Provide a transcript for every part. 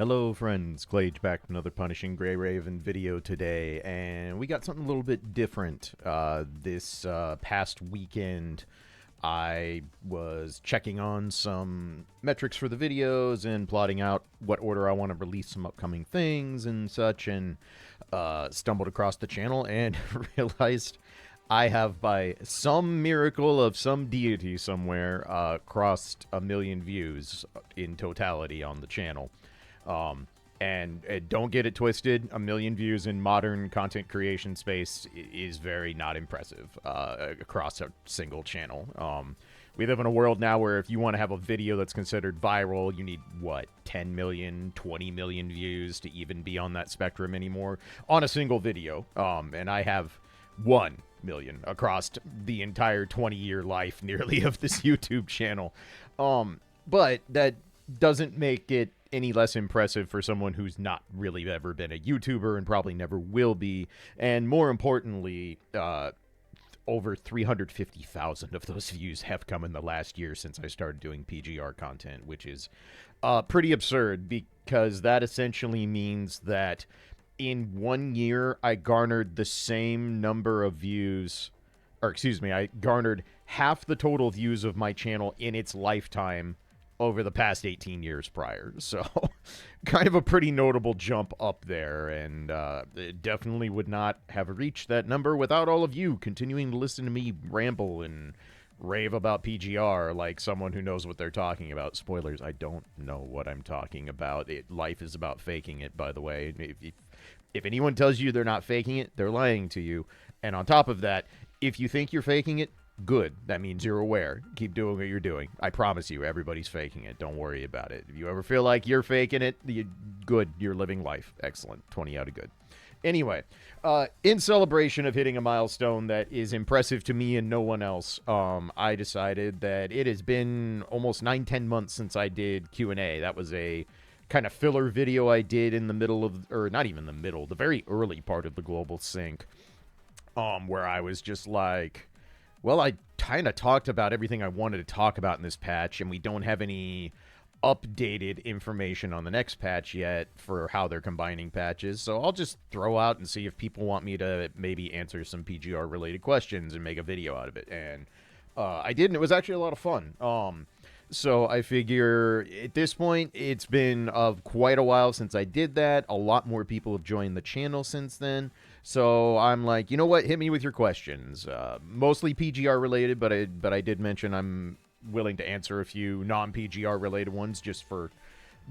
Hello friends, Glage back with another Punishing Grey Raven video today, and we got something a little bit different. This past weekend, I was checking on some metrics for the videos and plotting out what order I want to release some upcoming things and such, and stumbled across the channel and realized I have, by some miracle of some deity somewhere, crossed 1 million views in totality on the channel. And don't get it twisted, 1 million views in modern content creation space is very not impressive across a single channel. We live in a world now where if you want to have a video that's considered viral, you need, what, 10 million, 20 million views to even be on that spectrum anymore on a single video. And I have 1 million across the entire 20-year life nearly of this YouTube channel. But that doesn't make it any less impressive for someone who's not really ever been a YouTuber and probably never will be. And more importantly, over 350,000 of those views have come in the last year since I started doing PGR content, which is pretty absurd, because that essentially means that in 1 year I garnered the same number of views, or excuse me, I garnered half the total views of my channel in its lifetime over the past 18 years prior. So kind of a pretty notable jump up there, and it definitely would not have reached that number without all of you continuing to listen to me ramble and rave about PGR like someone who knows what they're talking about. Spoilers, I don't know what I'm talking about. Life is about faking it, by the way. If anyone tells you they're not faking it, they're lying to you. And on top of that, if you think you're faking it, good. That means you're aware. Keep doing what you're doing. I promise you, everybody's faking it. Don't worry about it. If you ever feel like you're faking it, good. You're living life. Excellent. 20 out of good. Anyway, in celebration of hitting a milestone that is impressive to me and no one else, I decided that it has been almost 9-10 months since I did Q&A. That was a kind of filler video I did in the middle of, or not even the middle, the very early part of the global sync, where I was just like, well, I kind of talked about everything I wanted to talk about in this patch, and we don't have any updated information on the next patch yet for how they're combining patches, so I'll just throw out and see if people want me to maybe answer some PGR-related questions and make a video out of it. And I did, and it was actually a lot of fun. So I figure at this point, it's been quite a while since I did that. A lot more people have joined the channel since then. So I'm like, you know what? Hit me with your questions. Mostly PGR related, but I did mention I'm willing to answer a few non-PGR related ones just for,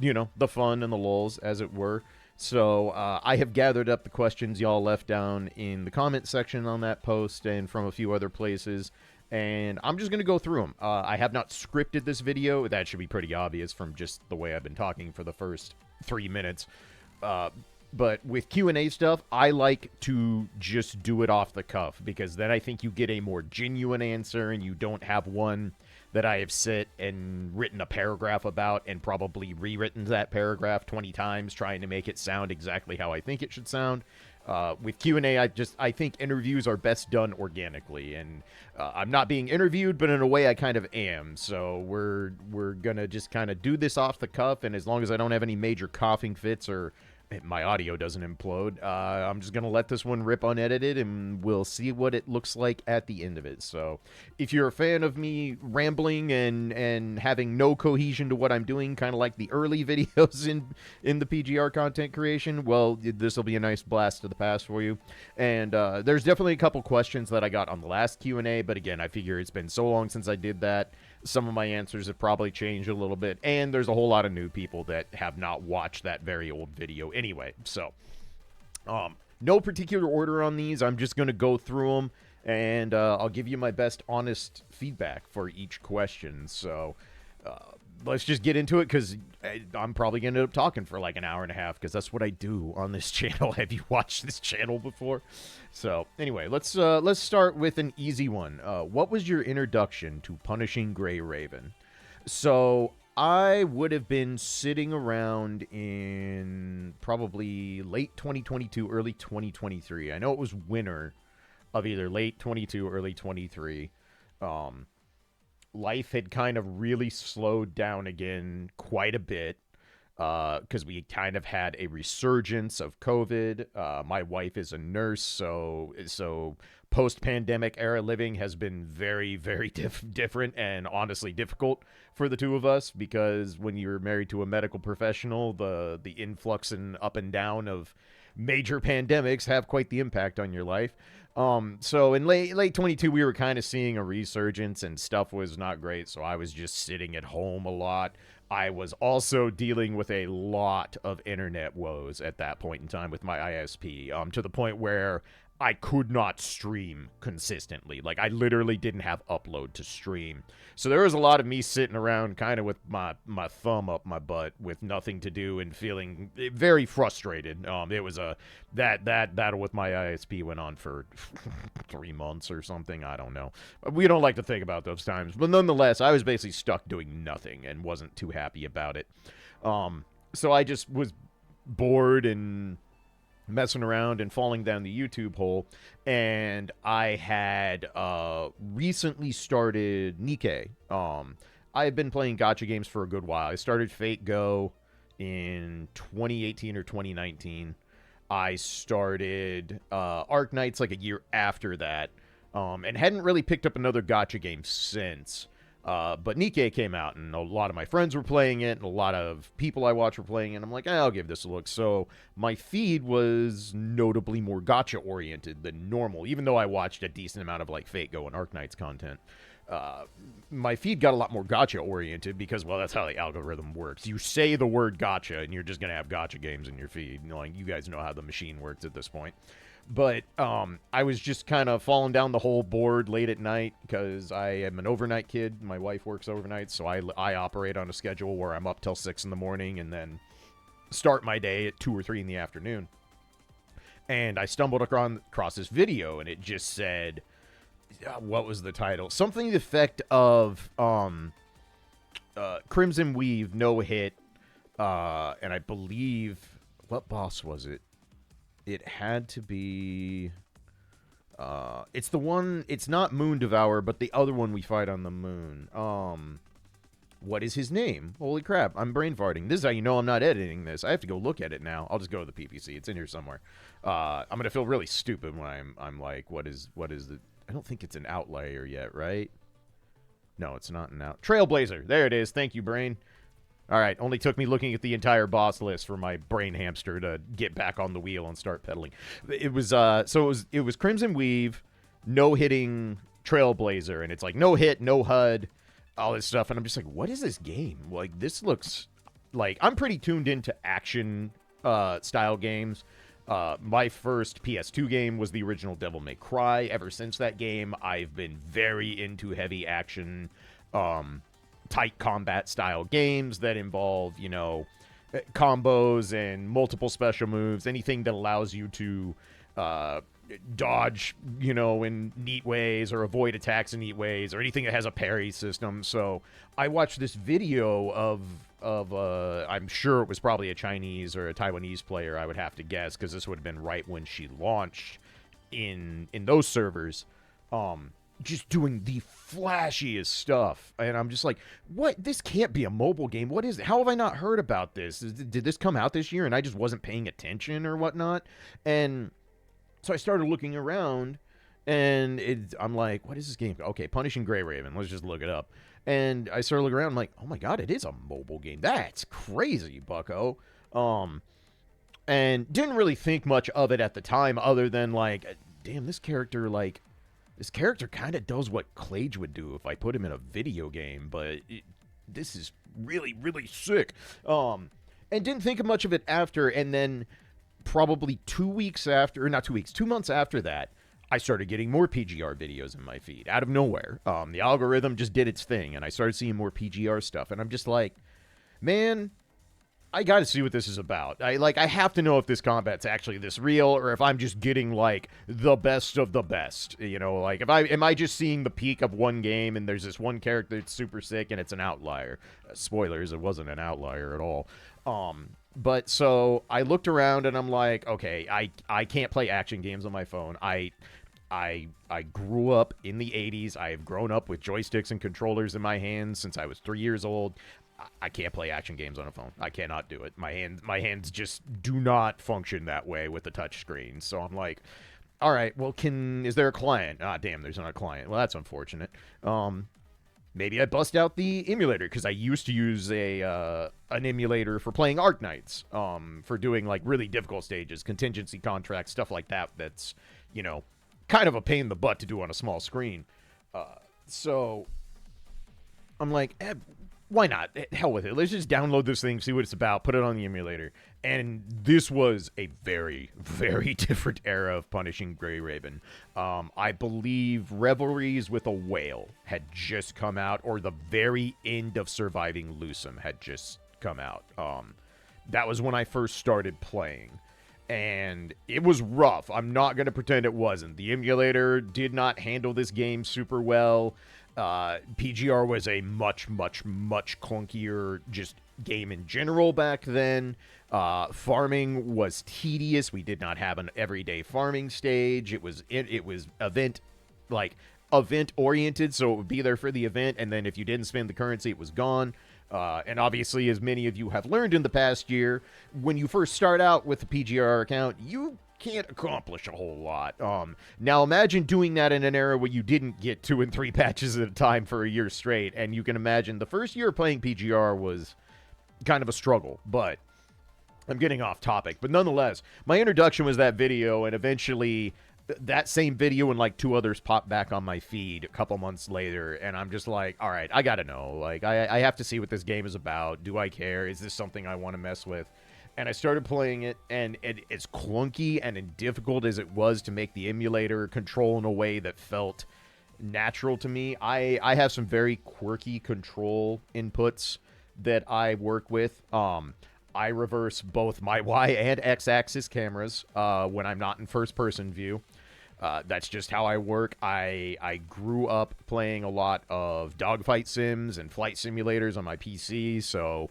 you know, the fun and the lulz, as it were. So I have gathered up the questions y'all left down in the comment section on that post and from a few other places, and I'm just going to go through them. I have not scripted this video. That should be pretty obvious from just the way I've been talking for the first 3 minutes. But with Q&A stuff, I like to just do it off the cuff, because then I think you get a more genuine answer, and you don't have one that I have sit and written a paragraph about and probably rewritten that paragraph 20 times trying to make it sound exactly how I think it should sound. With Q&A, I think interviews are best done organically, and I'm not being interviewed, but in a way I kind of am. So we're gonna just kind of do this off the cuff, and as long as I don't have any major coughing fits or my audio doesn't implode, I'm just going to let this one rip unedited, and we'll see what it looks like at the end of it. So if you're a fan of me rambling and having no cohesion to what I'm doing, kind of like the early videos in the PGR content creation, well, this will be a nice blast to the past for you. And there's definitely a couple questions that I got on the last Q&A, but again, I figure it's been so long since I did that. Some of my answers have probably changed a little bit, and there's a whole lot of new people that have not watched that very old video anyway. So, no particular order on these. I'm just going to go through them, and I'll give you my best honest feedback for each question. So, let's just get into it, because I'm probably going to end up talking for like an hour and a half, because that's what I do on this channel. Have you watched this channel before? So anyway, let's start with an easy one. What was your introduction to Punishing Grey Raven? So I would have been sitting around in probably late 2022, early 2023. I know it was winter of either late 22, early 23. Life had kind of really slowed down again quite a bit. because we kind of had a resurgence of COVID. My wife is a nurse, so post-pandemic era living has been very, very different and honestly difficult for the two of us, because when you're married to a medical professional, the influx and up and down of major pandemics have quite the impact on your life. So in late 22, we were kind of seeing a resurgence and stuff was not great. So I was just sitting at home a lot. I was also dealing with a lot of internet woes at that point in time with my ISP, to the point where I could not stream consistently. Like, I literally didn't have upload to stream. So there was a lot of me sitting around kind of with my thumb up my butt with nothing to do and feeling very frustrated. It was that battle with my ISP went on for 3 months or something. I don't know. We don't like to think about those times. But nonetheless, I was basically stuck doing nothing and wasn't too happy about it. So I just was bored and messing around and falling down the YouTube hole, and I had recently started Nikkei. I have been playing gacha games for a good while. I started Fate Go in 2018 or 2019. I started Arc Knights like a year after that, and hadn't really picked up another gacha game since. But Nikkei came out, and a lot of my friends were playing it, and a lot of people I watch were playing it, and I'm like, I'll give this a look. So my feed was notably more gacha-oriented than normal, even though I watched a decent amount of, like, Fate Go and Arc Knights content. My feed got a lot more gacha-oriented because, well, that's how the algorithm works. You say the word gacha, and you're just going to have gacha games in your feed. You know, like, you guys know how the machine works at this point. But I was just kind of falling down the whole board late at night because I am an overnight kid. My wife works overnight, so I operate on a schedule where I'm up till 6 in the morning and then start my day at 2 or 3 in the afternoon. And I stumbled across this video, and it just said, what was the title? Something to the effect of Crimson Weave, no hit, and I believe, what boss was it? It had to be, it's the one, it's not Moon Devourer, but the other one we fight on the moon. What is his name? Holy crap, I'm brain farting. This is how you know I'm not editing this. I have to go look at it now. I'll just go to the PPC. It's in here somewhere. I'm going to feel really stupid when I'm like, what is the, I don't think it's an Outlier yet, right? No, it's not an Trailblazer. There it is. Thank you, brain. All right, only took me looking at the entire boss list for my brain hamster to get back on the wheel and start pedaling. It was it was Crimson Weave, no hitting Trailblazer, and it's like no hit, no HUD, all this stuff, and I'm just like, what is this game? Like, this looks like, I'm pretty tuned into action style games. My first PS2 game was the original Devil May Cry. Ever since that game, I've been very into heavy action, tight combat style games that involve, you know, combos and multiple special moves, anything that allows you to dodge, you know, in neat ways or avoid attacks in neat ways, or anything that has a parry system. So I watched this video of I'm sure it was probably a Chinese or a Taiwanese player, I would have to guess, because this would have been right when she launched in those servers. Just doing the flashiest stuff. And I'm just like, what? This can't be a mobile game. What is it? How have I not heard about this? Did this come out this year and I just wasn't paying attention or whatnot? And so I started looking around, and I'm like, what is this game? Okay, Punishing Gray Raven. Let's just look it up. And I started looking around. I'm like, oh my god, it is a mobile game. That's crazy, bucko. And didn't really think much of it at the time, other than like, damn, this character kind of does what Clage would do if I put him in a video game, but this is really, really sick. And didn't think of much of it after, and then probably 2 months after that, I started getting more PGR videos in my feed, out of nowhere. The algorithm just did its thing, and I started seeing more PGR stuff, and I'm just like, man, I gotta see what this is about. I have to know if this combat's actually this real, or if I'm just getting, like, the best of the best. You know, like, am I just seeing the peak of one game, and there's this one character that's super sick, and it's an outlier. Spoilers, it wasn't an outlier at all. But so I looked around, and I'm like, okay, I can't play action games on my phone. I grew up in the 80s. I have grown up with joysticks and controllers in my hands since I was 3 years old. I can't play action games on a phone. I cannot do it. My hands just do not function that way with a touch screen. So I'm like, all right, well, is there a client? Ah, damn, there's not a client. Well, that's unfortunate. Maybe I bust out the emulator, because I used to use an emulator for playing Arc Knights, for doing, like, really difficult stages, contingency contracts, stuff like that. That's, you know, kind of a pain in the butt to do on a small screen. So I'm like, why not? Hell with it. Let's just download this thing, see what it's about, put it on the emulator. And this was a very, very different era of punishing Grey Raven. I believe Revelries with a Whale had just come out, or the very end of Surviving Lusum had just come out. That was when I first started playing. And it was rough. I'm not going to pretend it wasn't. The emulator did not handle this game super well. PGR was a much, much, much clunkier just game in general back then. Farming was tedious. We did not have an everyday farming stage. It was event oriented, so it would be there for the event, and then if you didn't spend the currency, it was gone. And obviously, as many of you have learned in the past year, when you first start out with a PGR account, you can't accomplish a whole lot. Now imagine doing that in an era where you didn't get 2 and 3 patches at a time for a year straight, and you can imagine the first year playing PGR was kind of a struggle. But I'm getting off topic. But nonetheless, my introduction was that video, and eventually that same video and like 2 others popped back on my feed a couple months later, and I'm just like, all right, I gotta know. Like, I have to see what this game is about. Do I care? Is this something I want to mess with? And I started playing it, and as clunky and as difficult as it was to make the emulator control in a way that felt natural to me, I have some very quirky control inputs that I work with. I reverse both my Y and X axis cameras when I'm not in first person view. That's just how I work. I grew up playing a lot of dogfight sims and flight simulators on my PC, so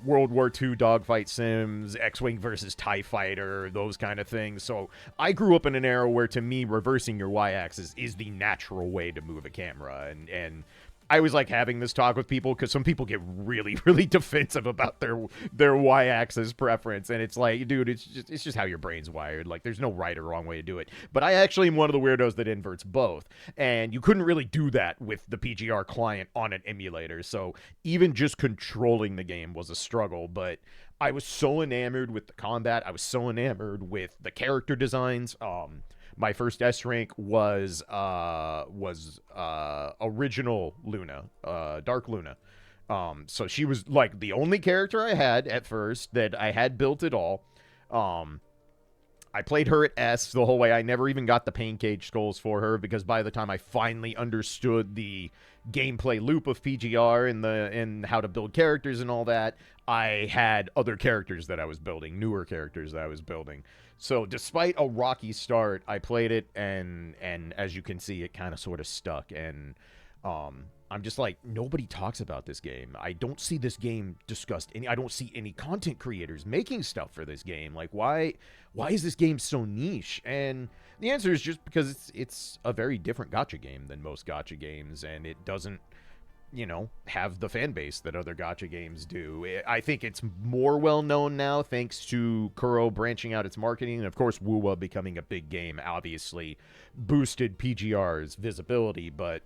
World War II dogfight sims, X-Wing versus TIE Fighter, those kind of things. So I grew up in an era where, to me, reversing your Y-axis is the natural way to move a camera, and I was like having this talk with people, because some people get really, really defensive about their Y-axis preference, and it's like, dude, it's just how your brain's wired. Like, there's no right or wrong way to do it. But I actually am one of the weirdos that inverts both, and you couldn't really do that with the PGR client on an emulator. So even just controlling the game was a struggle. But I was so enamored with the combat. I was so enamored with the character designs. My first S rank was original Luna, Dark Luna. So she was like the only character I had at first that I had built at all. I played her at S the whole way. I never even got the pain cage skulls for her, because by the time I finally understood the gameplay loop of PGR and how to build characters and all that, I had other characters that I was building, newer characters that I was building. So despite a rocky start, I played it, and as you can see, it kind of sort of stuck. And I'm just like, nobody talks about this game. I don't see this game discussed. I don't see any content creators making stuff for this game. Like, why is this game so niche? And the answer is just because it's a very different gacha game than most gacha games, and it doesn't, have the fan base that other gacha games do. I think it's more well known now thanks to Kuro branching out its marketing, and of course Wuwa becoming a big game obviously boosted PGR's visibility. But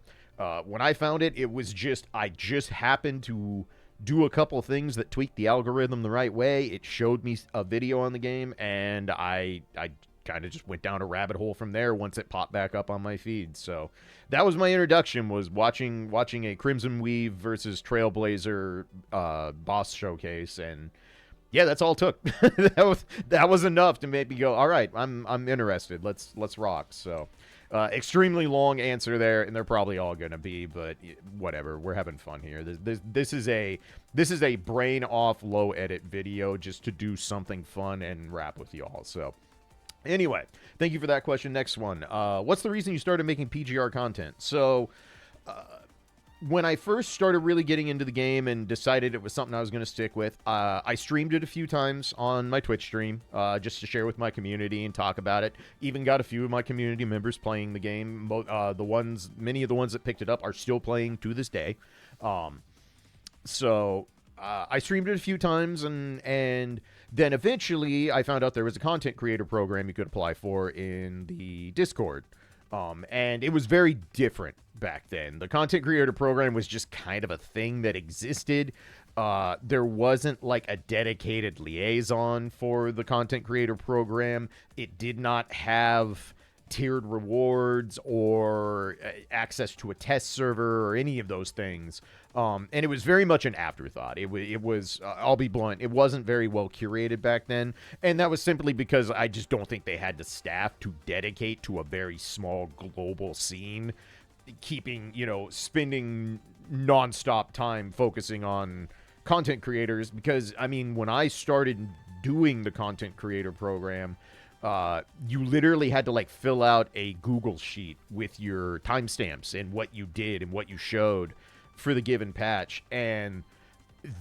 when I found it, it was I just happened to do a couple things that tweaked the algorithm the right way. It showed me a video on the game, and I kind of just went down a rabbit hole from there once it popped back up on my feed. So that was my introduction, was watching a Crimson Weave versus Trailblazer boss showcase, and yeah, that's all it took. that was enough to make me go, all right, I'm interested. Let's rock. So extremely long answer there, and they're probably all gonna be, but whatever, we're having fun here. This is a brain off low edit video just to do something fun and rap with y'all. So anyway, thank you for that question. Next one. What's the reason you started making PGR content? So when I first started really getting into the game and decided it was something I was going to stick with, I streamed it a few times on my Twitch stream just to share with my community and talk about it. Even got a few of my community members playing the game. Many of the ones that picked it up are still playing to this day. So I streamed it a few times, and then eventually I found out there was a content creator program you could apply for in the Discord. And it was very different back then. The content creator program was just kind of a thing that existed. There wasn't like a dedicated liaison for the content creator program. It did not have tiered rewards or access to a test server or any of those things. And it was very much an afterthought. It was I'll be blunt, it wasn't very well curated back then. And that was simply because I just don't think they had the staff to dedicate to a very small global scene, keeping, spending nonstop time focusing on content creators. Because, I mean, when I started doing the content creator program, you literally had to like fill out a Google sheet with your timestamps and what you did and what you showed for the given patch. And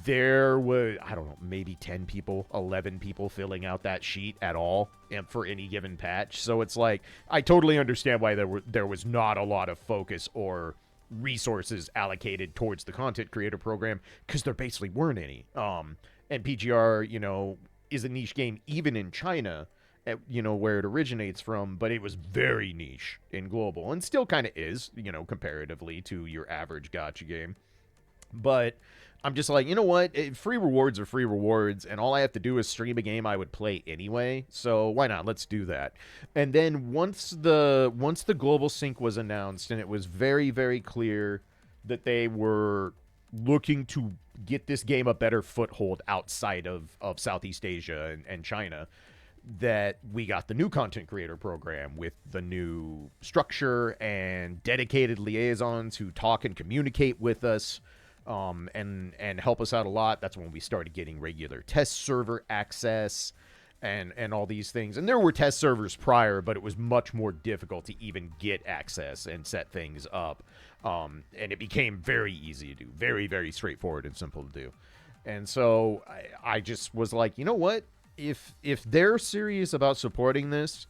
there was, I don't know, maybe 10 people, 11 people filling out that sheet at all for any given patch. So it's like, I totally understand why there was not a lot of focus or resources allocated towards the content creator program, because there basically weren't any. And PGR, is a niche game even in China, where it originates from, but it was very niche in global, and still kind of is, comparatively to your average gacha game. But I'm just like, you know what? Free rewards are free rewards, and all I have to do is stream a game I would play anyway, so why not? Let's do that. And then once the global sync was announced, and it was very, very clear that they were looking to get this game a better foothold outside of Southeast Asia and China, that we got the new content creator program with the new structure and dedicated liaisons who talk and communicate with us, and help us out a lot. That's when we started getting regular test server access and all these things. And there were test servers prior, but it was much more difficult to even get access and set things up. And it became very easy to do, very, very straightforward and simple to do. And so I just was like, you know what? If they're serious about supporting this,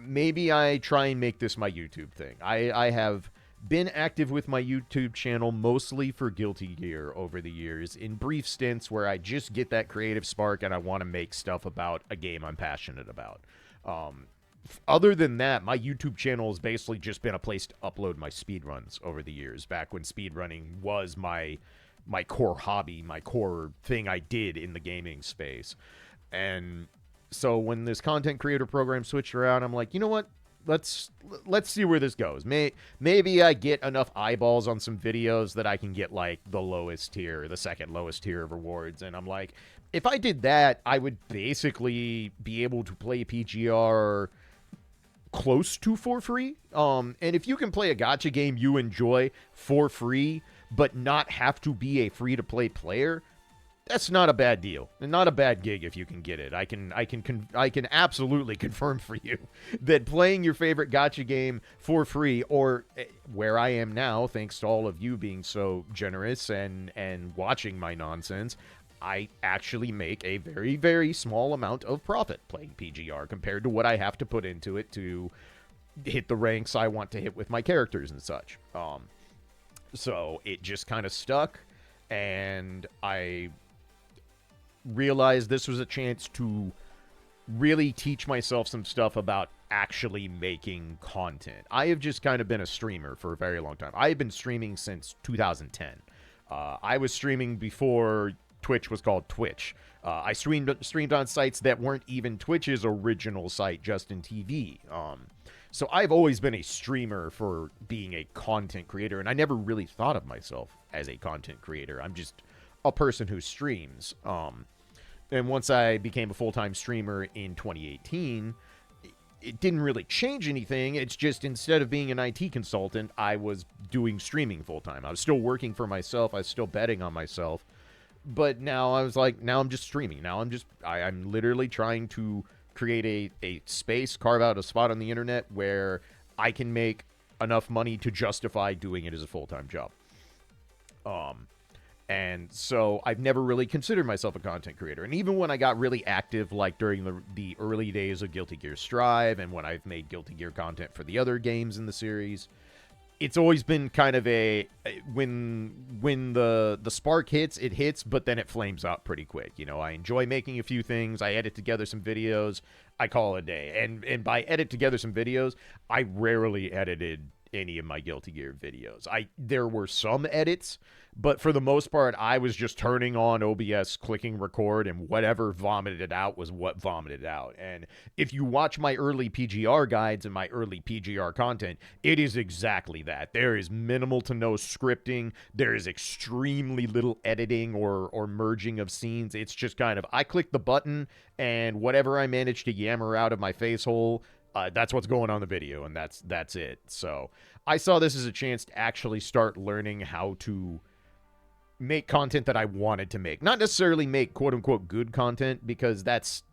maybe I try and make this my YouTube thing. I have been active with my YouTube channel mostly for Guilty Gear over the years, in brief stints where I just get that creative spark and I want to make stuff about a game I'm passionate about. Other than that, my YouTube channel has basically just been a place to upload my speedruns over the years, back when speedrunning was my core hobby, my core thing I did in the gaming space. And so when this content creator program switched around, I'm like, you know what? Let's see where this goes. Maybe I get enough eyeballs on some videos that I can get like the lowest tier, the second lowest tier of rewards. And I'm like, if I did that, I would basically be able to play PGR close to for free. And if you can play a gacha game you enjoy for free, but not have to be a free-to-play player, that's not a bad deal, and not a bad gig if you can get it. I can absolutely confirm for you that playing your favorite gacha game for free, or where I am now, thanks to all of you being so generous and watching my nonsense, I actually make a very, very small amount of profit playing PGR compared to what I have to put into it to hit the ranks I want to hit with my characters and such. So it just kind of stuck, and I realized this was a chance to really teach myself some stuff about actually making content. I have just kind of been a streamer for a very long time. I have been streaming since 2010. I was streaming before Twitch was called Twitch. I streamed on sites that weren't even Twitch's original site, Justin TV. So I've always been a streamer for being a content creator, and I never really thought of myself as a content creator. I'm just a person who streams. And once I became a full-time streamer in 2018, it didn't really change anything. It's just, instead of being an IT consultant, I was doing streaming full-time. I was still working for myself. I was still betting on myself. But now I was like, now I'm just streaming. Now I'm literally trying to create a space, carve out a spot on the internet where I can make enough money to justify doing it as a full-time job. And so I've never really considered myself a content creator. And even when I got really active, like during the early days of Guilty Gear Strive, and when I've made Guilty Gear content for the other games in the series, it's always been kind of a when the spark hits, it hits, but then it flames up pretty quick. You know, I enjoy making a few things. I edit together some videos. I call it a day. And by edit together some videos, I rarely edited any of my Guilty Gear videos. There were some edits, but for the most part, I was just turning on OBS, clicking record, and whatever vomited it out was what vomited out. And if you watch my early PGR guides and my early PGR content, it is exactly that. There is minimal to no scripting. There is extremely little editing or merging of scenes. It's just kind of, I click the button, and whatever I manage to yammer out of my face hole, that's what's going on in the video, and that's it. So I saw this as a chance to actually start learning how to make content that I wanted to make. Not necessarily make quote-unquote good content, because that's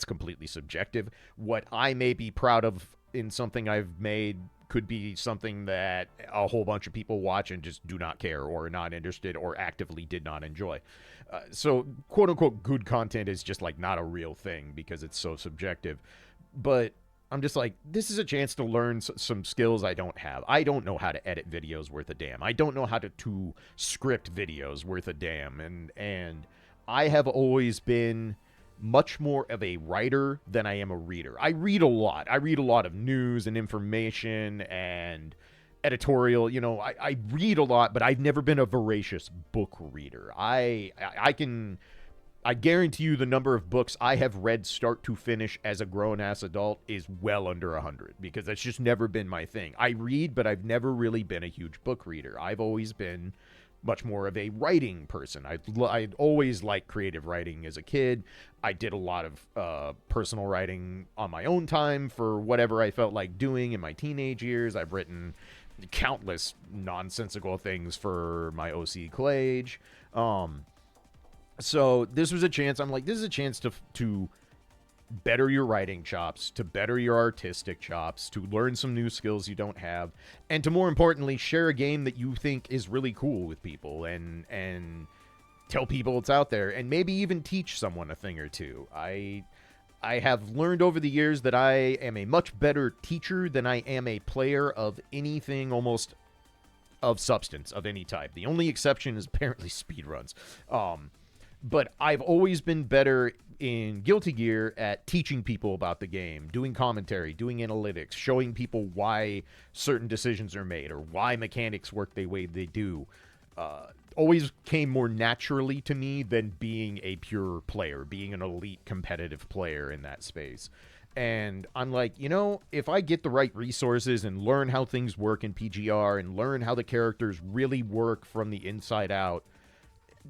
completely subjective. What I may be proud of in something I've made could be something that a whole bunch of people watch and just do not care or are not interested or actively did not enjoy. So quote-unquote good content is just like not a real thing because it's so subjective. But I'm just like, this is a chance to learn some skills I don't have. I don't know how to edit videos worth a damn. I don't know how to script videos worth a damn. And I have always been much more of a writer than I am a reader. I read a lot. I read a lot of news and information and editorial. You know, I read a lot, but I've never been a voracious book reader. I guarantee you the number of books I have read start to finish as a grown-ass adult is well under 100, because that's just never been my thing. I read, but I've never really been a huge book reader. I've always been much more of a writing person. I'd always liked creative writing as a kid. I did a lot of personal writing on my own time for whatever I felt like doing in my teenage years. I've written countless nonsensical things for my OC Collage. So this was a chance. I'm like, this is a chance to better your writing chops, to better your artistic chops, to learn some new skills you don't have, and to more importantly, share a game that you think is really cool with people and tell people it's out there, and maybe even teach someone a thing or two. I have learned over the years that I am a much better teacher than I am a player of anything almost of substance of any type. The only exception is apparently speedruns. But I've always been better in Guilty Gear at teaching people about the game, doing commentary, doing analytics, showing people why certain decisions are made or why mechanics work the way they do. Always came more naturally to me than being a pure player, being an elite competitive player in that space. And I'm like, you know, if I get the right resources and learn how things work in PGR and learn how the characters really work from the inside out,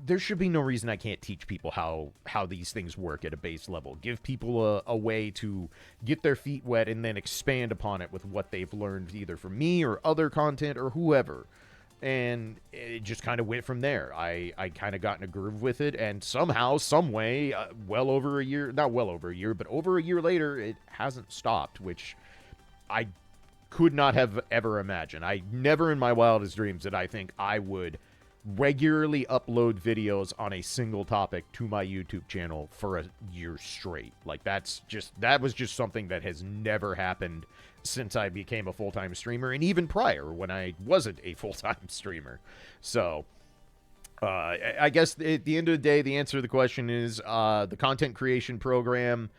there should be no reason I can't teach people how these things work at a base level. Give people a way to get their feet wet and then expand upon it with what they've learned either from me or other content or whoever. And it just kind of went from there. I kind of got in a groove with it, and somehow, some way, well over a year, not well over a year, but over a year later, it hasn't stopped, which I could not have ever imagined. I never in my wildest dreams did I think I would regularly upload videos on a single topic to my YouTube channel for a year straight. Like, that was just something that has never happened since I became a full-time streamer, and even prior when I wasn't a full-time streamer. So I guess at the end of the day, the answer to the question is the content creation program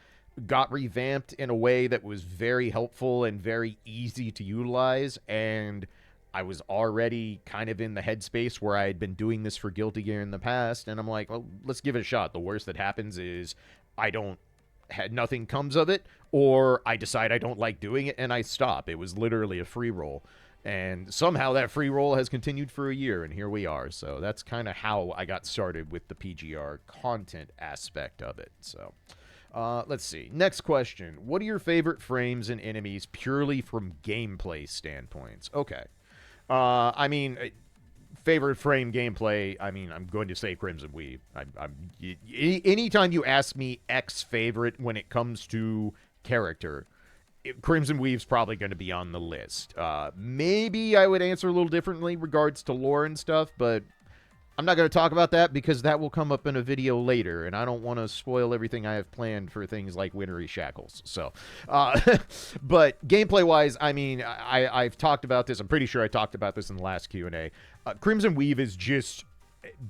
got revamped in a way that was very helpful and very easy to utilize, and I was already kind of in the headspace where I had been doing this for Guilty Gear in the past, and I'm like, well, let's give it a shot. The worst that happens is nothing comes of it, or I decide I don't like doing it and I stop. It was literally a free roll, and somehow that free roll has continued for a year, and here we are. So that's kind of how I got started with the PGR content aspect of it. So let's see. Next question. What are your favorite frames and enemies purely from gameplay standpoints? Okay. I mean, favorite frame gameplay, I mean, I'm going to say Crimson Weave. Anytime you ask me X favorite when it comes to character, Crimson Weave's probably going to be on the list. Maybe I would answer a little differently regards to lore and stuff, but I'm not going to talk about that because that will come up in a video later, and I don't want to spoil everything I have planned for things like Wintry Shackles. So, but gameplay-wise, I mean, I've talked about this. I'm pretty sure I talked about this in the last Q&A. Crimson Weave is just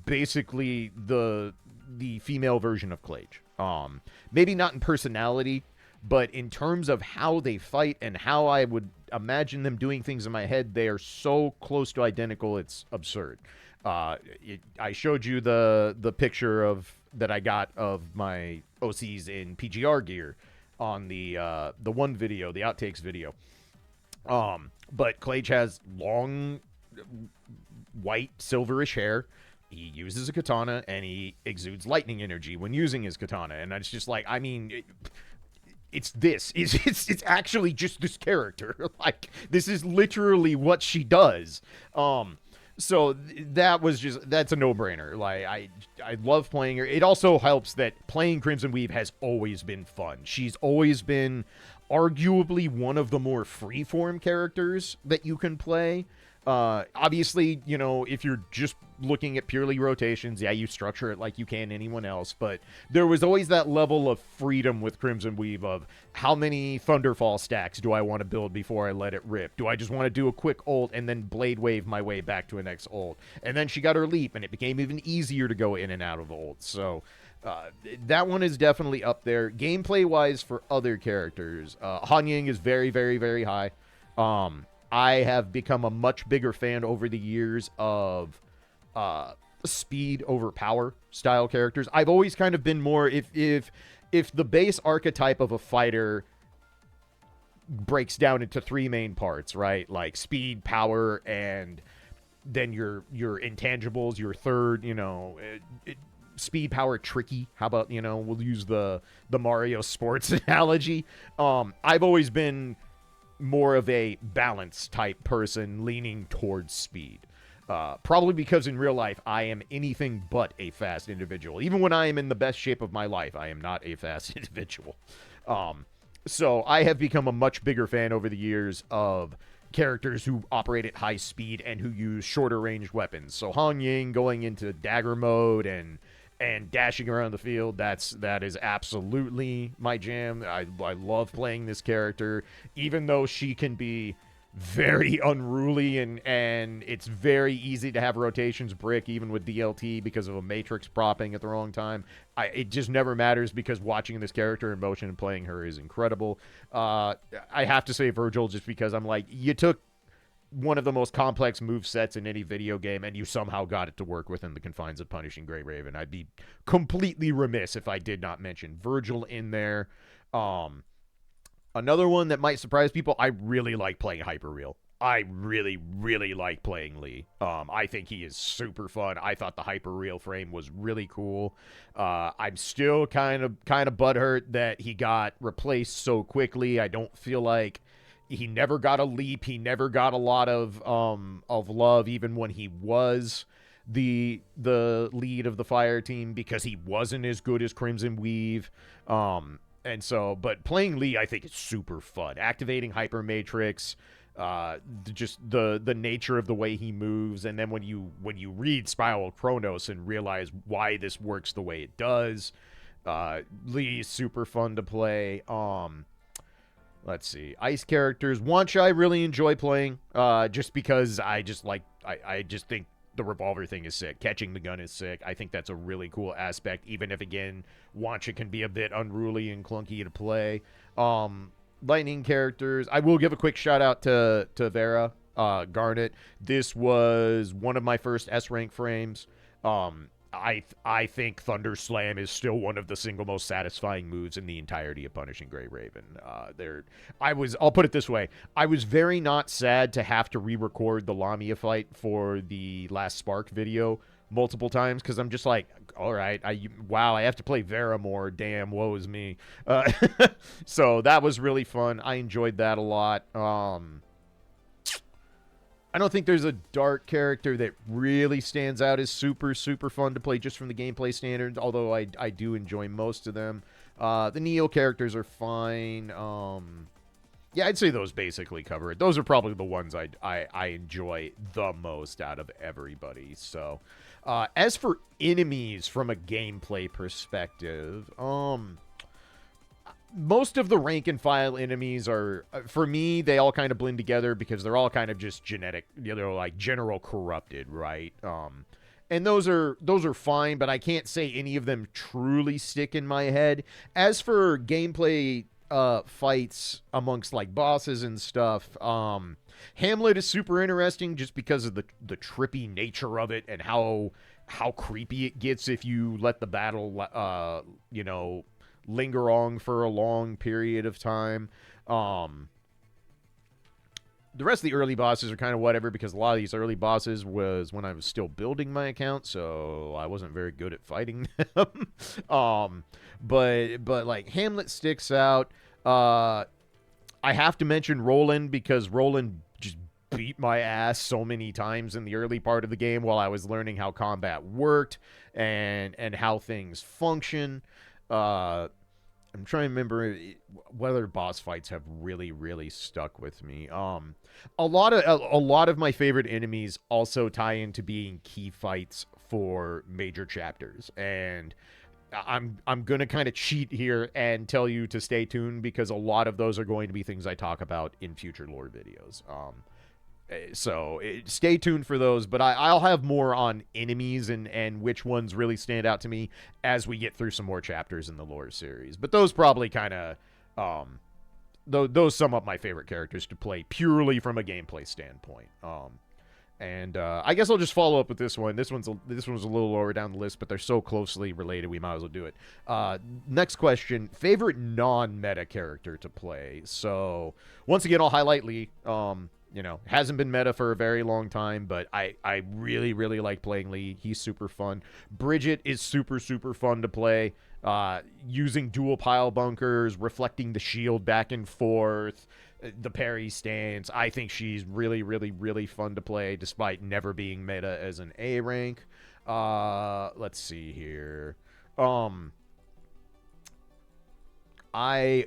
basically the female version of Clage. Maybe not in personality, but in terms of how they fight and how I would imagine them doing things in my head, they are so close to identical, it's absurd. I showed you the picture that I got of my OCs in PGR gear on the one video, the outtakes video. But Clage has long, white, silverish hair. He uses a katana, and he exudes lightning energy when using his katana. And it's just like, I mean, it's this. It's actually just this character. Like, this is literally what she does. So that's a no-brainer. Like, I love playing her. It also helps that playing Crimson Weave has always been fun. She's always been arguably one of the more free-form characters that you can play. Obviously, you know, if you're just looking at purely rotations, yeah, you structure it like you can anyone else, but there was always that level of freedom with Crimson Weave of how many Thunderfall stacks do I want to build before I let it rip? Do I just want to do a quick ult and then Blade Wave my way back to a next ult? And then she got her leap, and it became even easier to go in and out of ults. So that one is definitely up there. Gameplay-wise for other characters, Han Ying is very, very, very high. I have become a much bigger fan over the years of speed over power style characters. I've always kind of been more, if the base archetype of a fighter breaks down into three main parts, right? Like speed, power, and then your intangibles, your third, you know, speed, power, tricky. How about, you know, we'll use the Mario sports analogy. I've always been more of a balance type person leaning towards speed. Probably because in real life, I am anything but a fast individual. Even when I am in the best shape of my life, I am not a fast individual. So I have become a much bigger fan over the years of characters who operate at high speed and who use shorter ranged weapons. So Han Ying going into dagger mode and dashing around the field, that is absolutely my jam. I love playing this character, even though she can be very unruly and it's very easy to have rotations brick even with DLT because of a matrix propping at the wrong time. It just never matters because watching this character in motion and playing her is incredible. I have to say Virgil just because I'm like, you took one of the most complex move sets in any video game, and you somehow got it to work within the confines of Punishing Grey Raven. I'd be completely remiss if I did not mention Virgil in there. Another one that might surprise people, I really like playing Hyperreal. I really, really like playing Lee. I think he is super fun. I thought the Hyperreal frame was really cool. I'm still kind of butthurt that he got replaced so quickly. I don't feel like he never got a leap. He never got a lot of love, even when he was the lead of the fire team, because he wasn't as good as Crimson Weave. And so, but playing Lee, I think is super fun. Activating Hyper Matrix, just the nature of the way he moves, and then when you read Spiral Chronos and realize why this works the way it does, Lee is super fun to play. Let's see. Ice characters. Wancha I really enjoy playing, just because I just think the revolver thing is sick. Catching the gun is sick. I think that's a really cool aspect, even if, again, Wancha can be a bit unruly and clunky to play. Lightning characters. I will give a quick shout out to Vera Garnet. This was one of my first S-rank frames. I think Thunder Slam is still one of the single most satisfying moves in the entirety of Punishing Grey Raven. I'll put it this way. I was very not sad to have to re-record the Lamia fight for the last Spark video multiple times, because I'm just like, all right, I have to play Vera more. Damn, woe is me. So that was really fun. I enjoyed that a lot. I don't think there's a dark character that really stands out as super, super fun to play just from the gameplay standards, although I do enjoy most of them. The Neo characters are fine. Yeah, I'd say those basically cover it. Those are probably the ones I enjoy the most out of everybody. So, As for enemies from a gameplay perspective, most of the rank and file enemies are, for me, they all kind of blend together because they're all kind of just genetic, they're like general corrupted, right? And those are fine, but I can't say any of them truly stick in my head. As for gameplay fights amongst like bosses and stuff, Hamlet is super interesting just because of the trippy nature of it and how creepy it gets if you let the battle linger on for a long period of time. The rest of the early bosses are kind of whatever because a lot of these early bosses was when I was still building my account, so I wasn't very good at fighting them. But like Hamlet sticks out. I have to mention Roland because Roland just beat my ass so many times in the early part of the game while I was learning how combat worked and how things function. I'm trying to remember whether boss fights have really stuck with me. A lot of my favorite enemies also tie into being key fights for major chapters, and I'm gonna kind of cheat here and tell you to stay tuned because a lot of those are going to be things I talk about in future lore videos. So stay tuned for those, but I'll have more on enemies and which ones really stand out to me as we get through some more chapters in the lore series. But those probably kind of, those sum up my favorite characters to play purely from a gameplay standpoint. And I guess I'll just follow up with this one. This one's a little lower down the list, but they're so closely related, we might as well do it. Next question: favorite non-meta character to play. So once again, I'll highlight Lee. Hasn't been meta for a very long time, but I really like playing Lee. He's super fun. Bridget is super fun to play. Using dual pile bunkers, reflecting the shield back and forth, the parry stance. I think she's really fun to play, despite never being meta as an A rank. Let's see here. I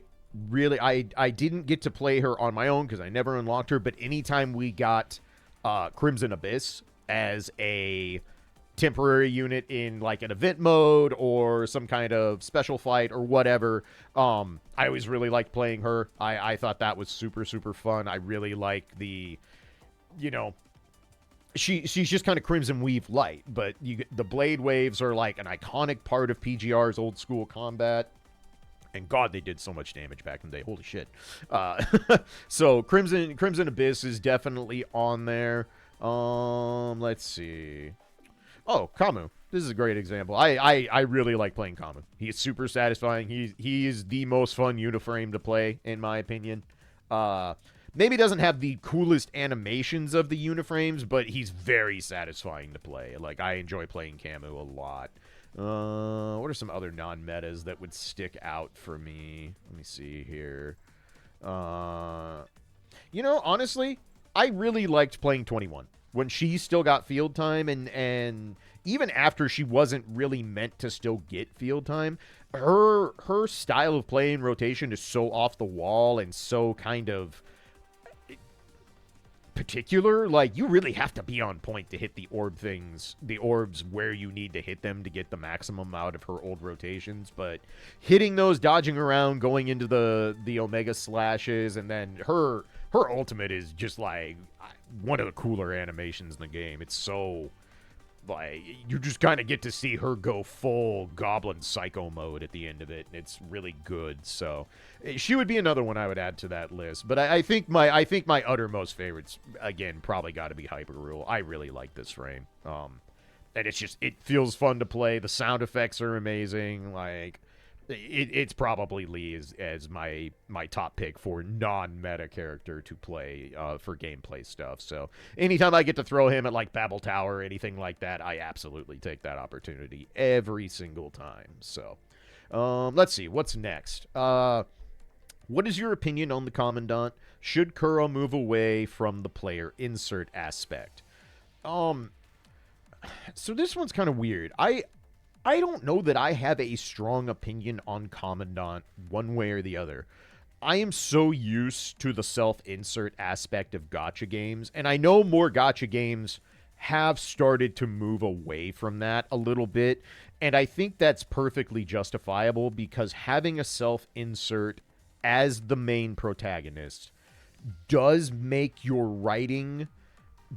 didn't get to play her on my own because I never unlocked her, but anytime we got Crimson Abyss as a temporary unit in like an event mode or some kind of special fight or whatever, I always really liked playing her. I thought that was super fun. I really like the, she's just kind of Crimson Weave light, but the blade waves are like an iconic part of PGR's old school combat. And God, they did so much damage back in the day. Holy shit. So Crimson Abyss is definitely on there. Let's see. Oh, Kamu. This is a great example. I really like playing Kamu. He is super satisfying. He is the most fun uniframe to play, in my opinion. Maybe doesn't have the coolest animations of the uniframes, but he's very satisfying to play. Like, I enjoy playing Kamu a lot. What are some other non-metas that would stick out for me? Let me see here. Honestly, I really liked playing 21 when she still got field time, and even after she wasn't really meant to still get field time, her style of play in rotation is so off the wall and so kind of particular. Like, you really have to be on point to hit the orbs where you need to hit them to get the maximum out of her old rotations. But hitting those, dodging around, going into the Omega slashes, and then her ultimate is just like one of the cooler animations in the game. It's so, like, you just kind of get to see her go full Goblin Psycho mode at the end of it, and it's really good. So she would be another one I would add to that list. But I think my uttermost favorites, again, probably got to be Hyper Rule. I really like this frame, and it feels fun to play. The sound effects are amazing. Like, it's probably Lee as my top pick for non-meta character to play for gameplay stuff. So anytime I get to throw him at like Babel Tower or anything like that, I absolutely take that opportunity every single time. So let's see what's next. What is your opinion on the Commandant? Should Kuro move away from the player insert aspect? So this one's kind of weird. I don't know that I have a strong opinion on Commandant one way or the other. I am so used to the self-insert aspect of gacha games, and I know more gacha games have started to move away from that a little bit. And I think that's perfectly justifiable because having a self-insert as the main protagonist does make your writing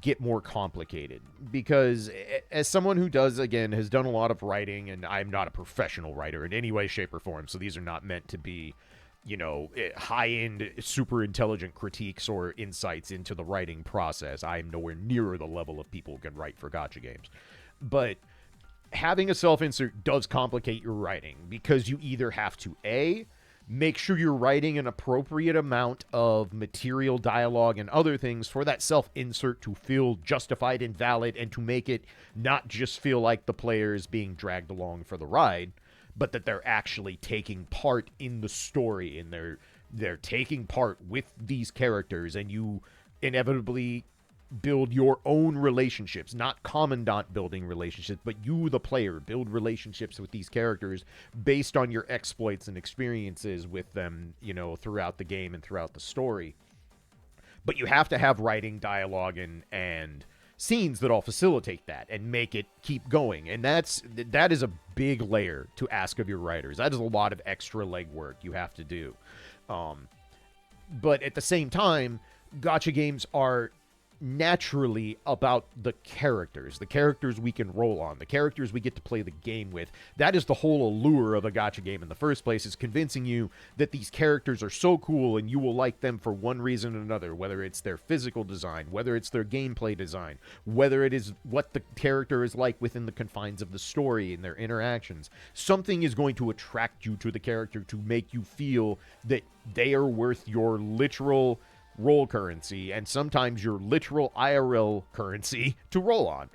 get more complicated. Because as someone who has done a lot of writing, and I'm not a professional writer in any way, shape, or form, so these are not meant to be, high-end, super intelligent critiques or insights into the writing process. I'm nowhere near the level of people who can write for gacha games. But having a self-insert does complicate your writing because you either have to, A, make sure you're writing an appropriate amount of material, dialogue, and other things for that self-insert to feel justified and valid and to make it not just feel like the player is being dragged along for the ride, but that they're actually taking part in the story and they're taking part with these characters, and you inevitably build your own relationships, not Commandant building relationships, but you, the player, build relationships with these characters based on your exploits and experiences with them, throughout the game and throughout the story. But you have to have writing, dialogue, and scenes that all facilitate that and make it keep going. And that is a big layer to ask of your writers. That is a lot of extra legwork you have to do. But at the same time, gacha games are naturally about the characters we can roll on, the characters we get to play the game with. That is the whole allure of a gacha game in the first place, is convincing you that these characters are so cool and you will like them for one reason or another, whether it's their physical design, whether it's their gameplay design, whether it is what the character is like within the confines of the story and their interactions. Something is going to attract you to the character to make you feel that they are worth your literal roll currency, and sometimes your literal IRL currency to roll on.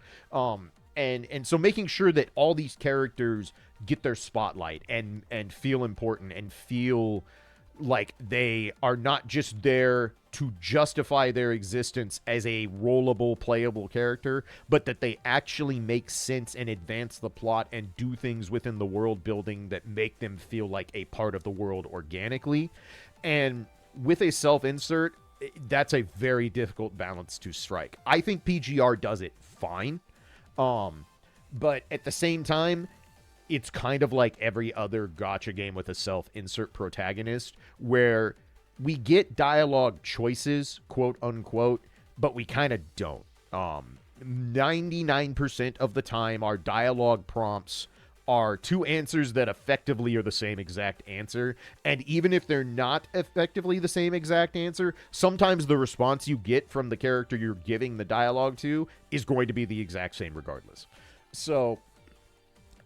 And so making sure that all these characters get their spotlight and feel important and feel like they are not just there to justify their existence as a rollable, playable character, but that they actually make sense and advance the plot and do things within the world building that make them feel like a part of the world organically. And with a self-insert, that's a very difficult balance to strike. I think PGR does it fine. But at the same time, it's kind of like every other gacha game with a self-insert protagonist, where we get dialogue choices, quote unquote, but we kind of don't. 99% of the time, our dialogue prompts are two answers that effectively are the same exact answer. And even if they're not effectively the same exact answer, sometimes the response you get from the character you're giving the dialogue to is going to be the exact same regardless. So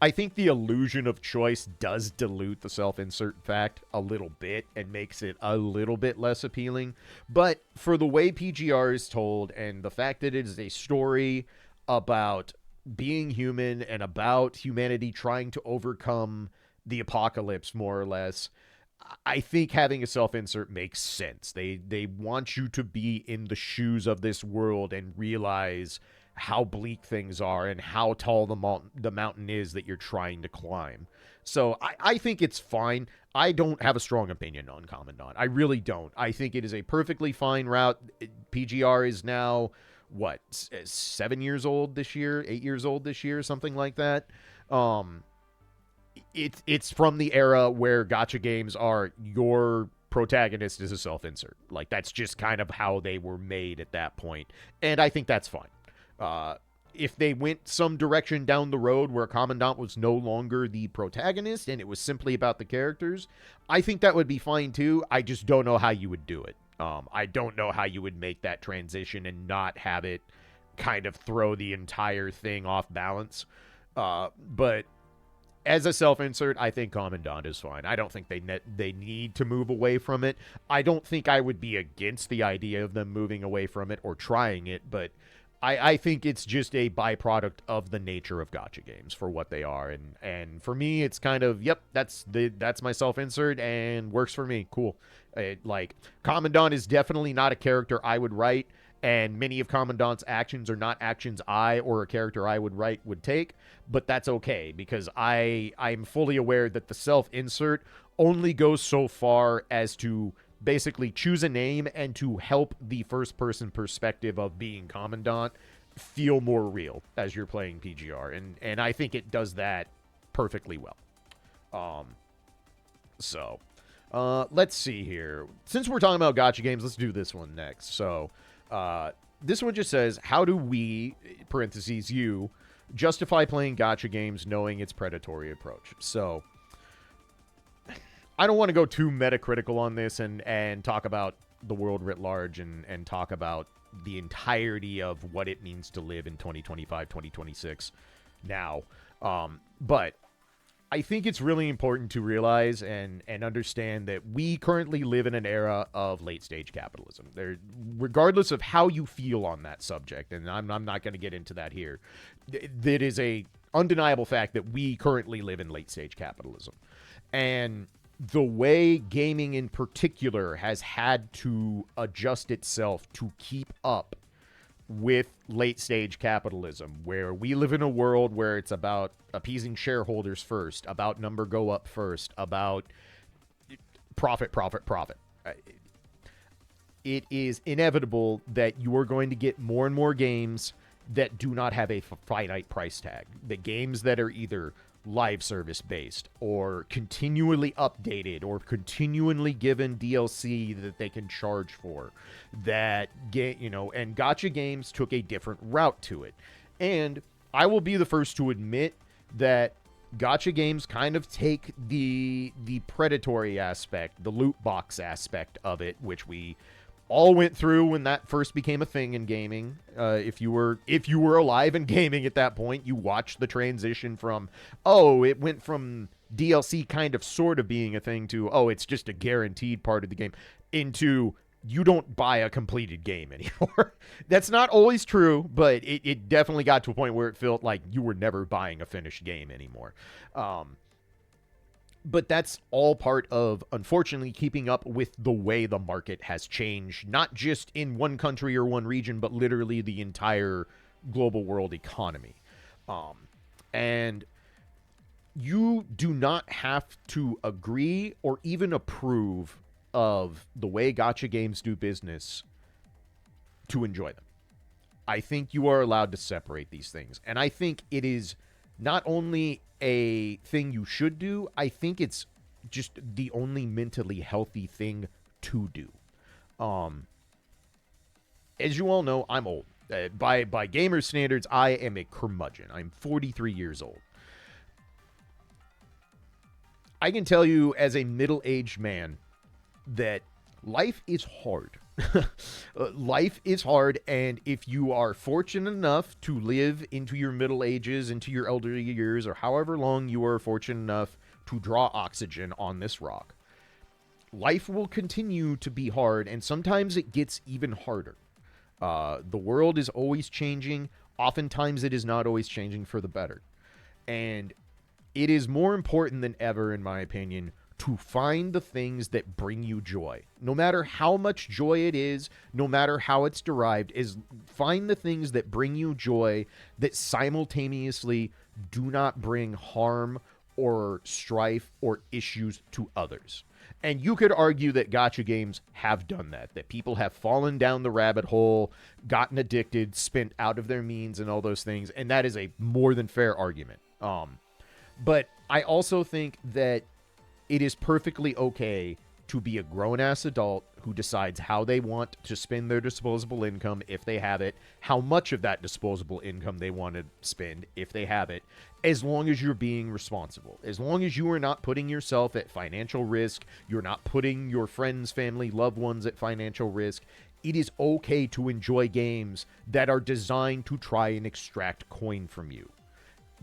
I think the illusion of choice does dilute the self-insert fact a little bit and makes it a little bit less appealing. But for the way PGR is told and the fact that it is a story about being human and about humanity trying to overcome the apocalypse, more or less, I think having a self-insert makes sense. They want you to be in the shoes of this world and realize how bleak things are and how tall the mountain is that you're trying to climb. So I think it's fine. I don't have a strong opinion on Commandant. I really don't. I think it is a perfectly fine route. PGR is now, 7 years old this year, 8 years old this year, something like that. It's from the era where gacha games are your protagonist is a self-insert. Like, that's just kind of how they were made at that point. And I think that's fine. If they went some direction down the road where Commandant was no longer the protagonist and it was simply about the characters, I think that would be fine too. I just don't know how you would do it. I don't know how you would make that transition and not have it kind of throw the entire thing off balance. But as a self-insert, I think Commandant is fine. I don't think they need to move away from it. I don't think I would be against the idea of them moving away from it or trying it, but I think it's just a byproduct of the nature of gacha games for what they are. And for me, it's kind of, yep, that's my self-insert and works for me. Cool. Like, Commandant is definitely not a character I would write, and many of Commandant's actions are not actions I or a character I would write would take, but that's okay, because I'm fully aware that the self-insert only goes so far as to basically choose a name and to help the first-person perspective of being Commandant feel more real as you're playing PGR, and I think it does that perfectly well. Let's see here. Since we're talking about gacha games, let's do this one next. So, this one just says, how do we, parentheses, you, justify playing gacha games knowing its predatory approach? So, I don't want to go too metacritical on this and talk about the world writ large and talk about the entirety of what it means to live in 2025, 2026 now. But I think it's really important to realize and understand that we currently live in an era of late-stage capitalism. Regardless of how you feel on that subject, and I'm not going to get into that here, that is a undeniable fact that we currently live in late-stage capitalism. And the way gaming in particular has had to adjust itself to keep up with late-stage capitalism, where we live in a world where it's about appeasing shareholders first, about number go up first, about profit. It is inevitable that you are going to get more and more games that do not have a finite price tag. The games that are either live service based or continually updated or continually given DLC that they can charge for, that get, and gacha games took a different route to it. And I will be the first to admit that gacha games kind of take the predatory aspect, the loot box aspect of it, which we all went through when that first became a thing in gaming. If you were alive in gaming at that point, you watched the transition from, it went from DLC kind of sort of being a thing to, it's just a guaranteed part of the game, into you don't buy a completed game anymore. That's not always true, but it definitely got to a point where it felt like you were never buying a finished game anymore. But that's all part of, unfortunately, keeping up with the way the market has changed, not just in one country or one region, but literally the entire global world economy. And you do not have to agree or even approve of the way gacha games do business to enjoy them. I think you are allowed to separate these things. And I think it is not only a thing you should do, I think it's just the only mentally healthy thing to do. As you all know, I'm old. By gamer standards, I am a curmudgeon. I'm 43 years old. I can tell you as a middle-aged man that life is hard. Life is hard, and if you are fortunate enough to live into your middle ages, into your elderly years, or however long you are fortunate enough to draw oxygen on this rock, life will continue to be hard, and sometimes it gets even harder. The world is always changing. Oftentimes it is not always changing for the better. And it is more important than ever, in my opinion, to find the things that bring you joy. No matter how much joy it is, no matter how it's derived, find the things that bring you joy that simultaneously do not bring harm or strife or issues to others. And you could argue that gacha games have done that people have fallen down the rabbit hole, gotten addicted, spent out of their means and all those things, and that is a more than fair argument. But I also think that it is perfectly okay to be a grown-ass adult who decides how they want to spend their disposable income, if they have it, how much of that disposable income they want to spend, if they have it, as long as you're being responsible. As long as you are not putting yourself at financial risk, you're not putting your friends, family, loved ones at financial risk, it is okay to enjoy games that are designed to try and extract coin from you.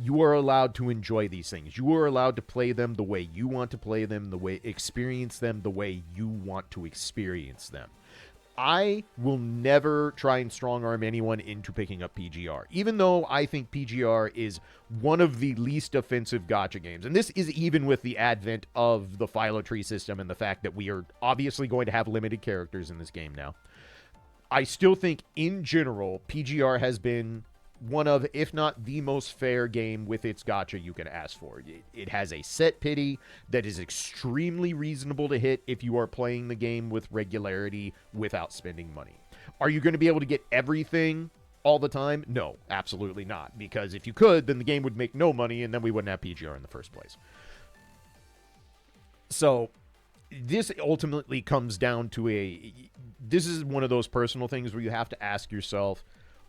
You are allowed to enjoy these things. You are allowed to play them the way you want to play them, experience them the way you want to experience them. I will never try and strong-arm anyone into picking up PGR, even though I think PGR is one of the least offensive gacha games. And this is even with the advent of the philo tree system and the fact that we are obviously going to have limited characters in this game now. I still think, in general, PGR has been one of, if not the most fair game with its gacha you can ask for. It has a set pity that is extremely reasonable to hit if you are playing the game with regularity without spending money. Are you going to be able to get everything all the time? No, absolutely not. Because if you could, then the game would make no money, and then we wouldn't have PGR in the first place. So this ultimately comes down to this is one of those personal things where you have to ask yourself,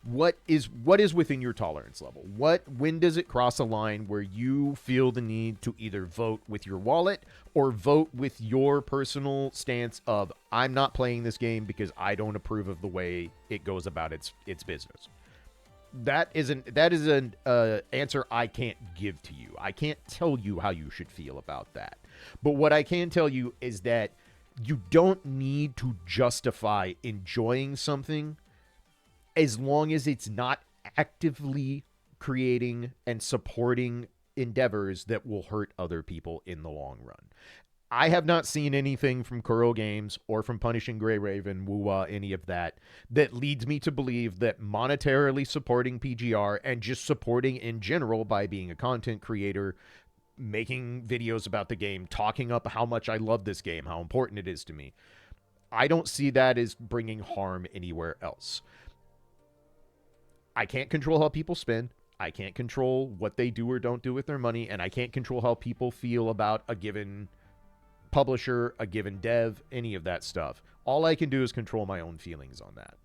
what is within your tolerance level? When does it cross a line where you feel the need to either vote with your wallet or vote with your personal stance of, I'm not playing this game because I don't approve of the way it goes about its business? That is an answer I can't give to you. I can't tell you how you should feel about that. But what I can tell you is that you don't need to justify enjoying something as long as it's not actively creating and supporting endeavors that will hurt other people in the long run. I have not seen anything from Kuro Games or from Punishing Gray Raven, Wuwa, any of that leads me to believe that monetarily supporting PGR and just supporting in general by being a content creator, making videos about the game, talking up how much I love this game, how important it is to me, I don't see that as bringing harm anywhere else. I can't control how people spend. I can't control what they do or don't do with their money, and I can't control how people feel about a given publisher, a given dev, any of that stuff. All I can do is control my own feelings on that.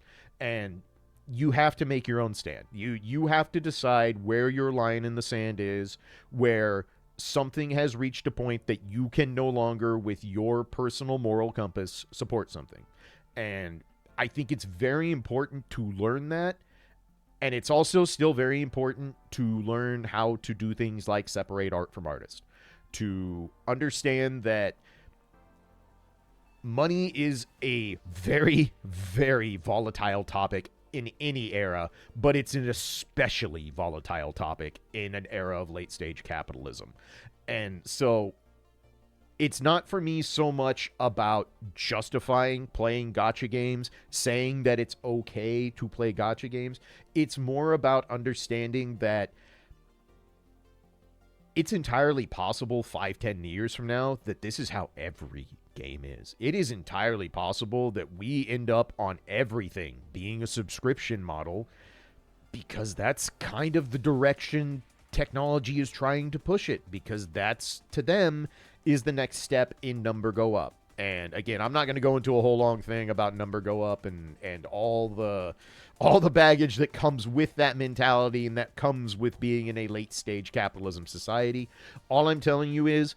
And you have to make your own stand. You have to decide where your line in the sand is, where something has reached a point that you can no longer, with your personal moral compass, support something. And I think it's very important to learn that. And it's also still very important to learn how to do things like separate art from artist. To understand that money is a very, very volatile topic in any era, but it's an especially volatile topic in an era of late-stage capitalism. And so it's not for me so much about justifying playing gacha games, saying that it's okay to play gacha games. It's more about understanding that it's entirely possible 5-10 years from now that this is how every game is. It is entirely possible that we end up on everything being a subscription model, because that's kind of the direction technology is trying to push it, because that's, to them, is the next step in number go up. And again, I'm not going to go into a whole long thing about number go up and all the baggage that comes with that mentality and that comes with being in a late stage capitalism society. All I'm telling you is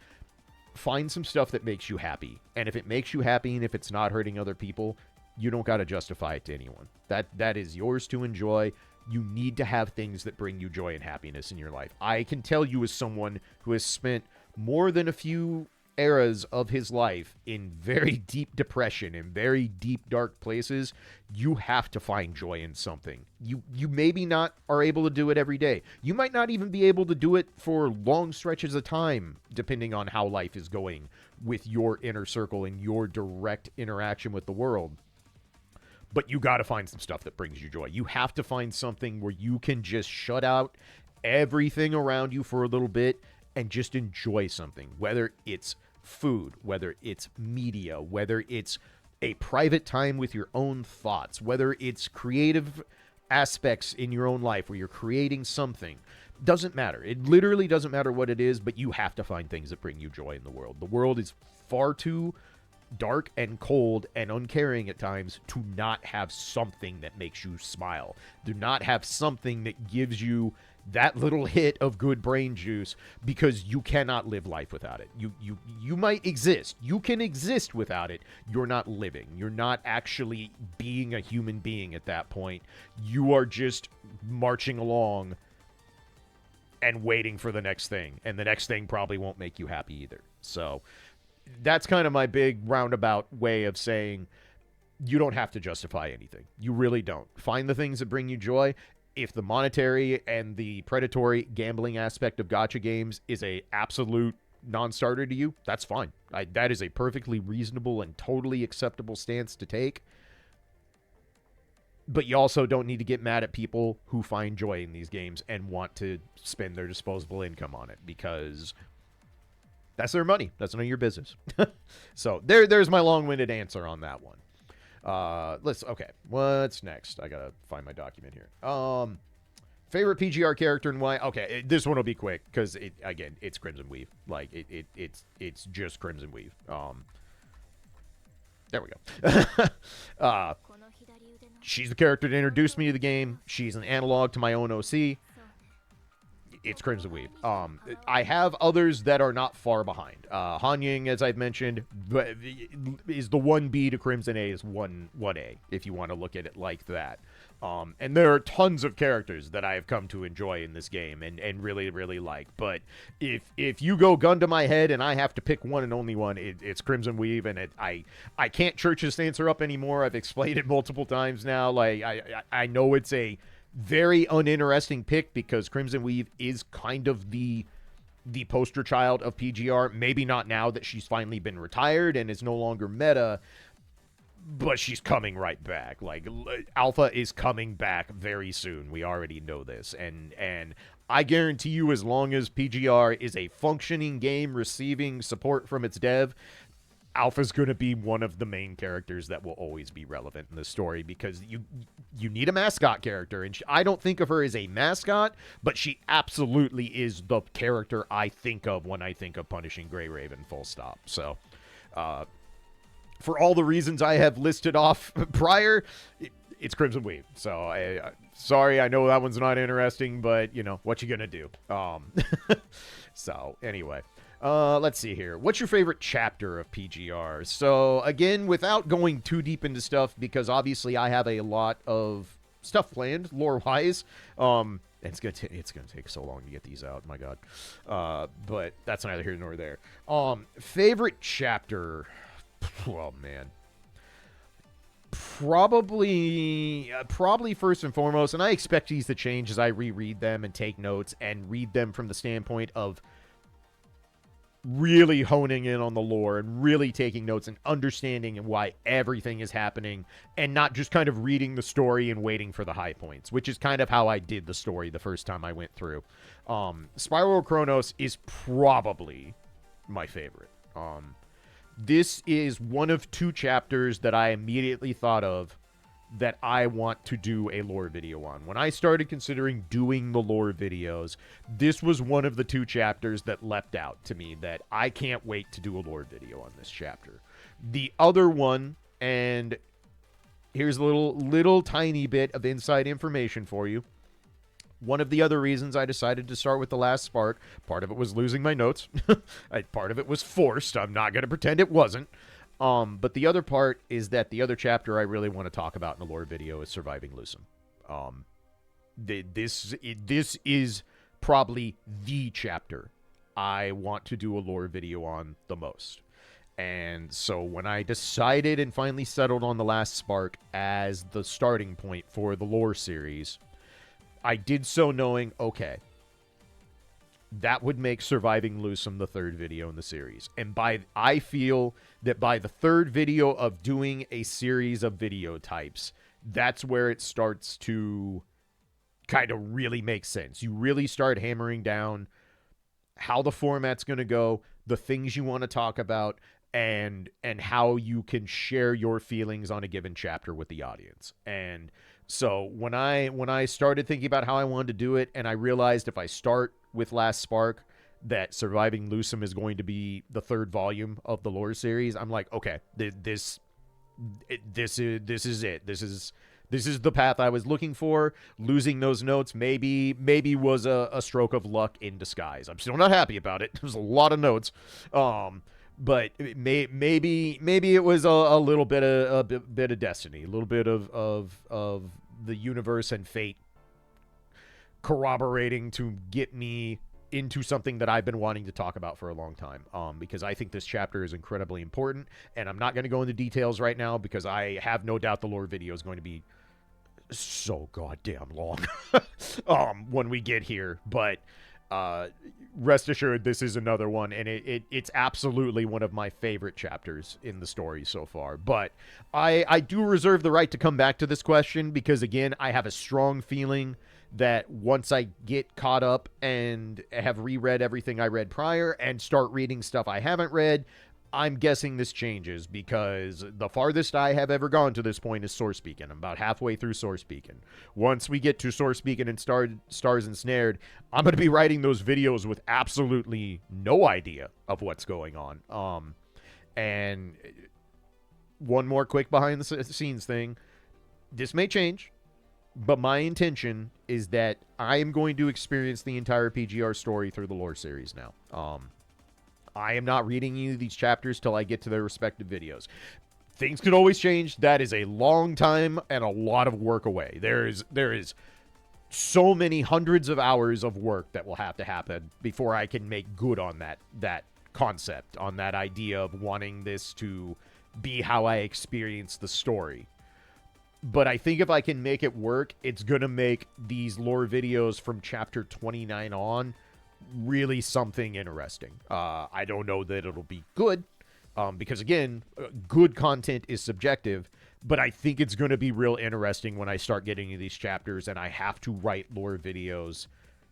find some stuff that makes you happy. And if it makes you happy and if it's not hurting other people, you don't got to justify it to anyone. That is yours to enjoy. You need to have things that bring you joy and happiness in your life. I can tell you, as someone who has spent more than a few eras of his life in very deep depression and very deep dark places, you have to find joy in something. You maybe not are able to do it every day. You might not even be able to do it for long stretches of time, depending on how life is going with your inner circle and your direct interaction with the world. But you got to find some stuff that brings you joy. You have to find something where you can just shut out everything around you for a little bit and just enjoy something, whether it's food, whether it's media, whether it's a private time with your own thoughts, whether it's creative aspects in your own life where you're creating something. Doesn't matter. It literally doesn't matter what it is, but you have to find things that bring you joy in the world. The world is far too dark and cold and uncaring at times to not have something that makes you smile. Do not have something that gives you that little hit of good brain juice, because you cannot live life without it. You might exist. You can exist without it. You're not living. You're not actually being a human being at that point. You are just marching along and waiting for the next thing. And the next thing probably won't make you happy either. So that's kind of my big roundabout way of saying you don't have to justify anything. You really don't. Find the things that bring you joy. If the monetary and the predatory gambling aspect of gacha games is a absolute non-starter to you, that's fine. That is a perfectly reasonable and totally acceptable stance to take. But you also don't need to get mad at people who find joy in these games and want to spend their disposable income on it, because that's their money. That's none of your business. So there's my long-winded answer on that one. Okay, what's next? I gotta find my document here. Favorite PGR character and why? Okay, this one will be quick because it's Crimson Weave. Like it's just Crimson Weave. There we go. She's the character that introduced me to the game. She's an analog to my own OC. It's Crimson Weave. I have others that are not far behind. Han Ying, as I've mentioned, is the 1B to Crimson A is 1A, if you want to look at it like that. And there are tons of characters that I have come to enjoy in this game and really, really like. But if you go gun to my head and I have to pick one and only one, it's Crimson Weave. And I can't church this answer up anymore. I've explained it multiple times now. Like I know it's a very uninteresting pick because Crimson Weave is kind of the poster child of PGR. Maybe not now that she's finally been retired and is no longer meta, but she's coming right back. Like, Alpha is coming back very soon. We already know this. And I guarantee you, as long as PGR is a functioning game receiving support from its dev, Alpha's going to be one of the main characters that will always be relevant in the story because you need a mascot character. And I don't think of her as a mascot, but she absolutely is the character I think of when I think of Punishing Grey Raven, full stop. So, for all the reasons I have listed off prior, it's Crimson Weave. So, sorry, I know that one's not interesting, but, you know, what you gonna do? So, anyway. Let's see here. What's your favorite chapter of PGR? So, again, without going too deep into stuff, because obviously I have a lot of stuff planned, lore-wise. It's gonna take so long to get these out, my god. But that's neither here nor there. Favorite chapter... Oh, man. Probably first and foremost, and I expect these to change as I reread them and take notes and read them from the standpoint of really honing in on the lore and really taking notes and understanding why everything is happening and not just kind of reading the story and waiting for the high points, which is kind of how I did the story the first time I went through. Spiral Chronos is probably my favorite. This is one of two chapters that I immediately thought of that I want to do a lore video on. When I started considering doing the lore videos, this was one of the two chapters that leapt out to me that I can't wait to do a lore video on this chapter. The other one, and here's a little tiny bit of inside information for you. One of the other reasons I decided to start with The Last Spark, part of it was losing my notes. Part of it was forced. I'm not going to pretend it wasn't. But the other part is that the other chapter I really want to talk about in the lore video is Surviving Lusum. This is probably the chapter I want to do a lore video on the most. And so when I decided and finally settled on The Last Spark as the starting point for the lore series, I did so knowing, okay, that would make Surviving Lusum the third video in the series. And I feel that by the third video of doing a series of video types, that's where it starts to kind of really make sense. You really start hammering down how the format's going to go, the things you want to talk about, and how you can share your feelings on a given chapter with the audience. And so when I started thinking about how I wanted to do it, and I realized if I start with Last Spark, that Surviving Lusum is going to be the third volume of the lore series, I'm like, okay, this is it. This is the path I was looking for. Losing those notes maybe was a stroke of luck in disguise. I'm still not happy about it. There's a lot of notes. But maybe it was a little bit of destiny, a little bit of the universe and fate corroborating to get me into something that I've been wanting to talk about for a long time. Because I think this chapter is incredibly important, and I'm not going to go into details right now because I have no doubt the lore video is going to be so goddamn long when we get here. But rest assured, this is another one, and it's absolutely one of my favorite chapters in the story so far. But I do reserve the right to come back to this question because, again, I have a strong feeling that once I get caught up and have reread everything I read prior and start reading stuff I haven't read, I'm guessing this changes because the farthest I have ever gone to this point is Source Beacon. I'm about halfway through Source Beacon. Once we get to Source Beacon and Stars Ensnared, I'm going to be writing those videos with absolutely no idea of what's going on. And one more quick behind the scenes thing. This may change, but my intention is that I am going to experience the entire PGR story through the lore series now. I am not reading any of these chapters till I get to their respective videos. Things could always change. That is a long time and a lot of work away. There is so many hundreds of hours of work that will have to happen before I can make good on that concept, on that idea of wanting this to be how I experience the story. But I think if I can make it work, it's going to make these lore videos from chapter 29 on really something interesting. I don't know that it'll be good, because again, good content is subjective, but I think it's going to be real interesting when I start getting into these chapters and I have to write lore videos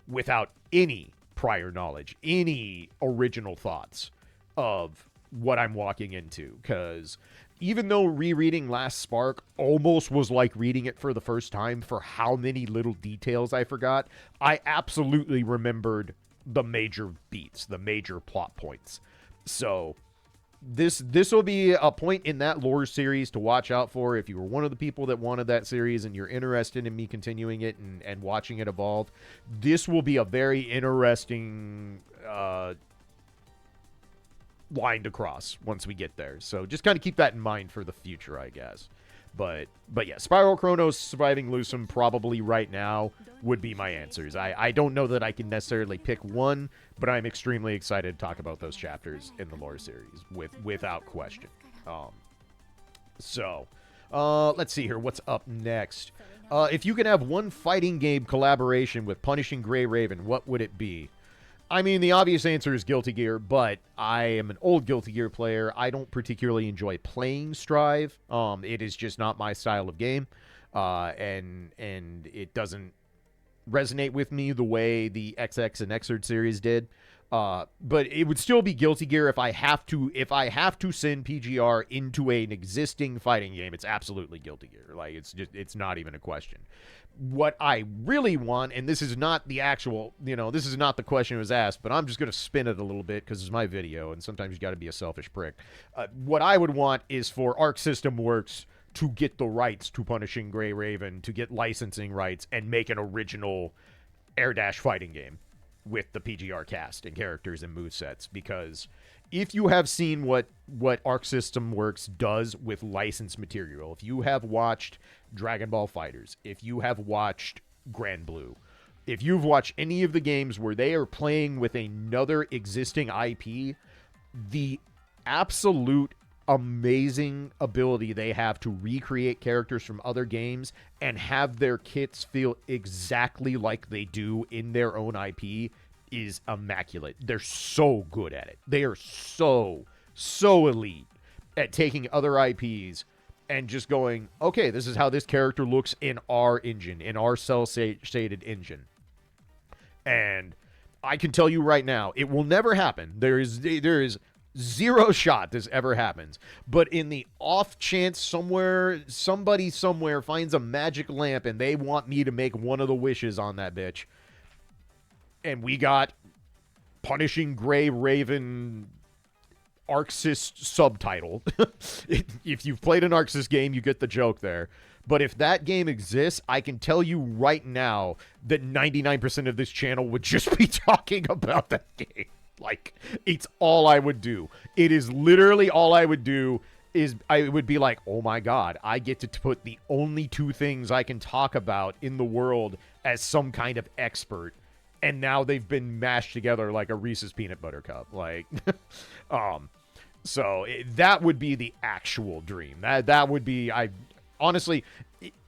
without any prior knowledge, any original thoughts of what I'm walking into. Because even though rereading Last Spark almost was like reading it for the first time for how many little details I forgot, I absolutely remembered the major beats, the major plot points. So this will be a point in that lore series to watch out for. If you were one of the people that wanted that series and you're interested in me continuing it and watching it evolve, this will be a very interesting line to cross once we get there. So just kind of keep that in mind for the future, I guess. But yeah, Spiral Chronos, Surviving Lusum probably right now would be my answers. I don't know that I can necessarily pick one, but I'm extremely excited to talk about those chapters in the lore series without question. Let's see here. What's up next? If you could have one fighting game collaboration with Punishing Gray Raven, what would it be? I mean, the obvious answer is Guilty Gear, but I am an old Guilty Gear player. I don't particularly enjoy playing Strive. It is just not my style of game, and it doesn't resonate with me the way the XX and Xrd series did. But it would still be Guilty Gear if I have to send PGR into an existing fighting game. It's absolutely Guilty Gear. Like it's not even a question. What I really want, and this is not the actual, this is not the question that was asked, but I'm just going to spin it a little bit because it's my video, and sometimes you got to be a selfish prick. What I would want is for Arc System Works to get the rights to Punishing Gray Raven, to get licensing rights, and make an original Air Dash fighting game with the PGR cast and characters and movesets. Because if you have seen what Arc System Works does with licensed material, if you have watched Dragon Ball Fighters, if you have watched Grand Blue, if you've watched any of the games where they are playing with another existing IP, the absolute amazing ability they have to recreate characters from other games and have their kits feel exactly like they do in their own IP is immaculate. They're so good at it. They are so elite at taking other IPs and just going, okay, this is how this character looks in our engine, in our cel-shaded engine. And I can tell you right now, it will never happen. There is zero shot this ever happens. But in the off chance somebody somewhere finds a magic lamp and they want me to make one of the wishes on that bitch, and we got Punishing Gray Raven Arxis subtitle. If you've played an Arxis game, you get the joke there. But if that game exists, I can tell you right now that 99% of this channel would just be talking about that game. Like, it's all I would do. It is literally all I would do. Is I would be like, oh my god, I get to put the only two things I can talk about in the world as some kind of expert. And now they've been mashed together like a Reese's peanut butter cup. Like, so that would be the actual dream. That would be, honestly,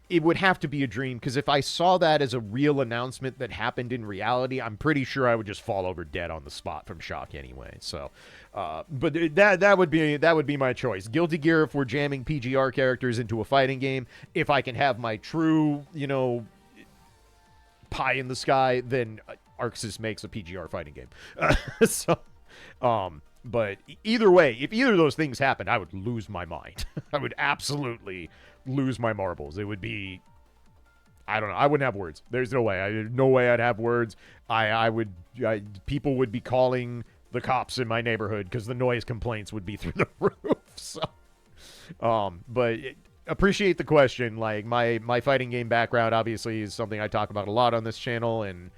it would have to be a dream, because if I saw that as a real announcement that happened in reality, I'm pretty sure I would just fall over dead on the spot from shock anyway. So, but that would be my choice. Guilty Gear if we're jamming PGR characters into a fighting game. If I can have my true, pie in the sky, then Arxis makes a PGR fighting game. But either way, if either of those things happened, I would lose my mind. I would absolutely lose my marbles. It would be, I don't know. I wouldn't have words. There's no way. No way I'd have words. People would be calling the cops in my neighborhood because the noise complaints would be through the roof. So, appreciate the question. Like my fighting game background obviously is something I talk about a lot on this channel, and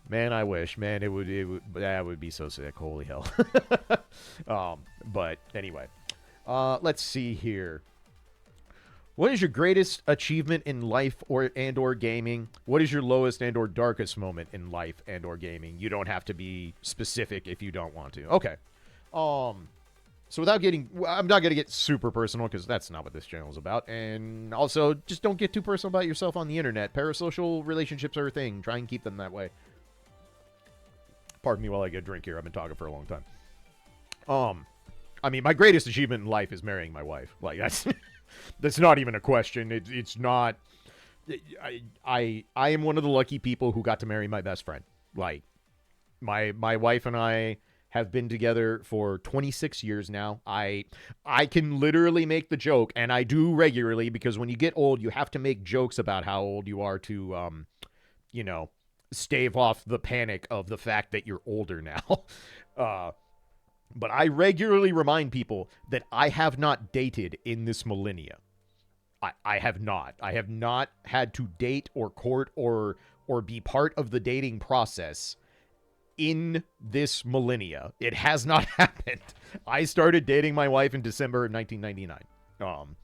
man, I wish, man, it would that would be so sick. Holy hell. But anyway, let's see here. What is your greatest achievement in life or gaming? What is your lowest and or darkest moment in life and or gaming? You don't have to be specific if you don't want to. Okay. So without getting, I'm not going to get super personal because that's not what this channel is about. And also, just don't get too personal about yourself on the internet. Parasocial relationships are a thing. Try and keep them that way. Pardon me while I get a drink here. I've been talking for a long time. I mean, my greatest achievement in life is marrying my wife. Like, that's that's not even a question. It's not. I am one of the lucky people who got to marry my best friend. Like, my wife and I have been together for 26 years now. I can literally make the joke, and I do regularly, because when you get old, you have to make jokes about how old you are to, you know, stave off the panic of the fact that you're older now. But I regularly remind people that I have not dated in this millennia. I have not. I have not had to date or court or be part of the dating process in this millennia. It has not happened. I started dating my wife in December of 1999.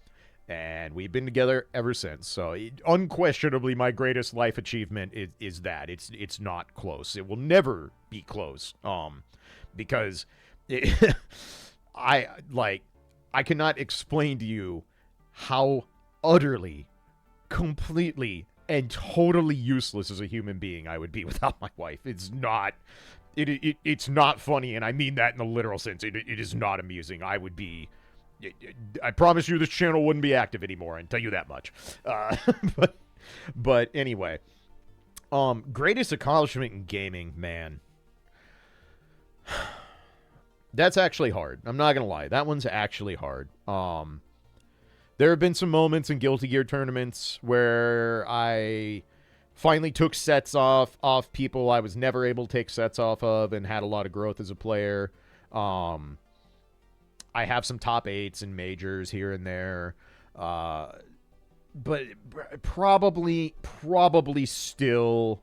And we've been together ever since. So unquestionably, my greatest life achievement is that it's not close. It will never be close. Because I cannot explain to you how utterly, completely, and totally useless as a human being I would be without my wife. It's not. It's not funny, and I mean that in the literal sense. It is not amusing. I would be. I promise you, this channel wouldn't be active anymore. I can tell you that much. But anyway, greatest accomplishment in gaming, man. That's actually hard. I'm not gonna lie. That one's actually hard. There have been some moments in Guilty Gear tournaments where I finally took sets off people I was never able to take sets off of, and had a lot of growth as a player. I have some top 8s in majors here and there. But probably still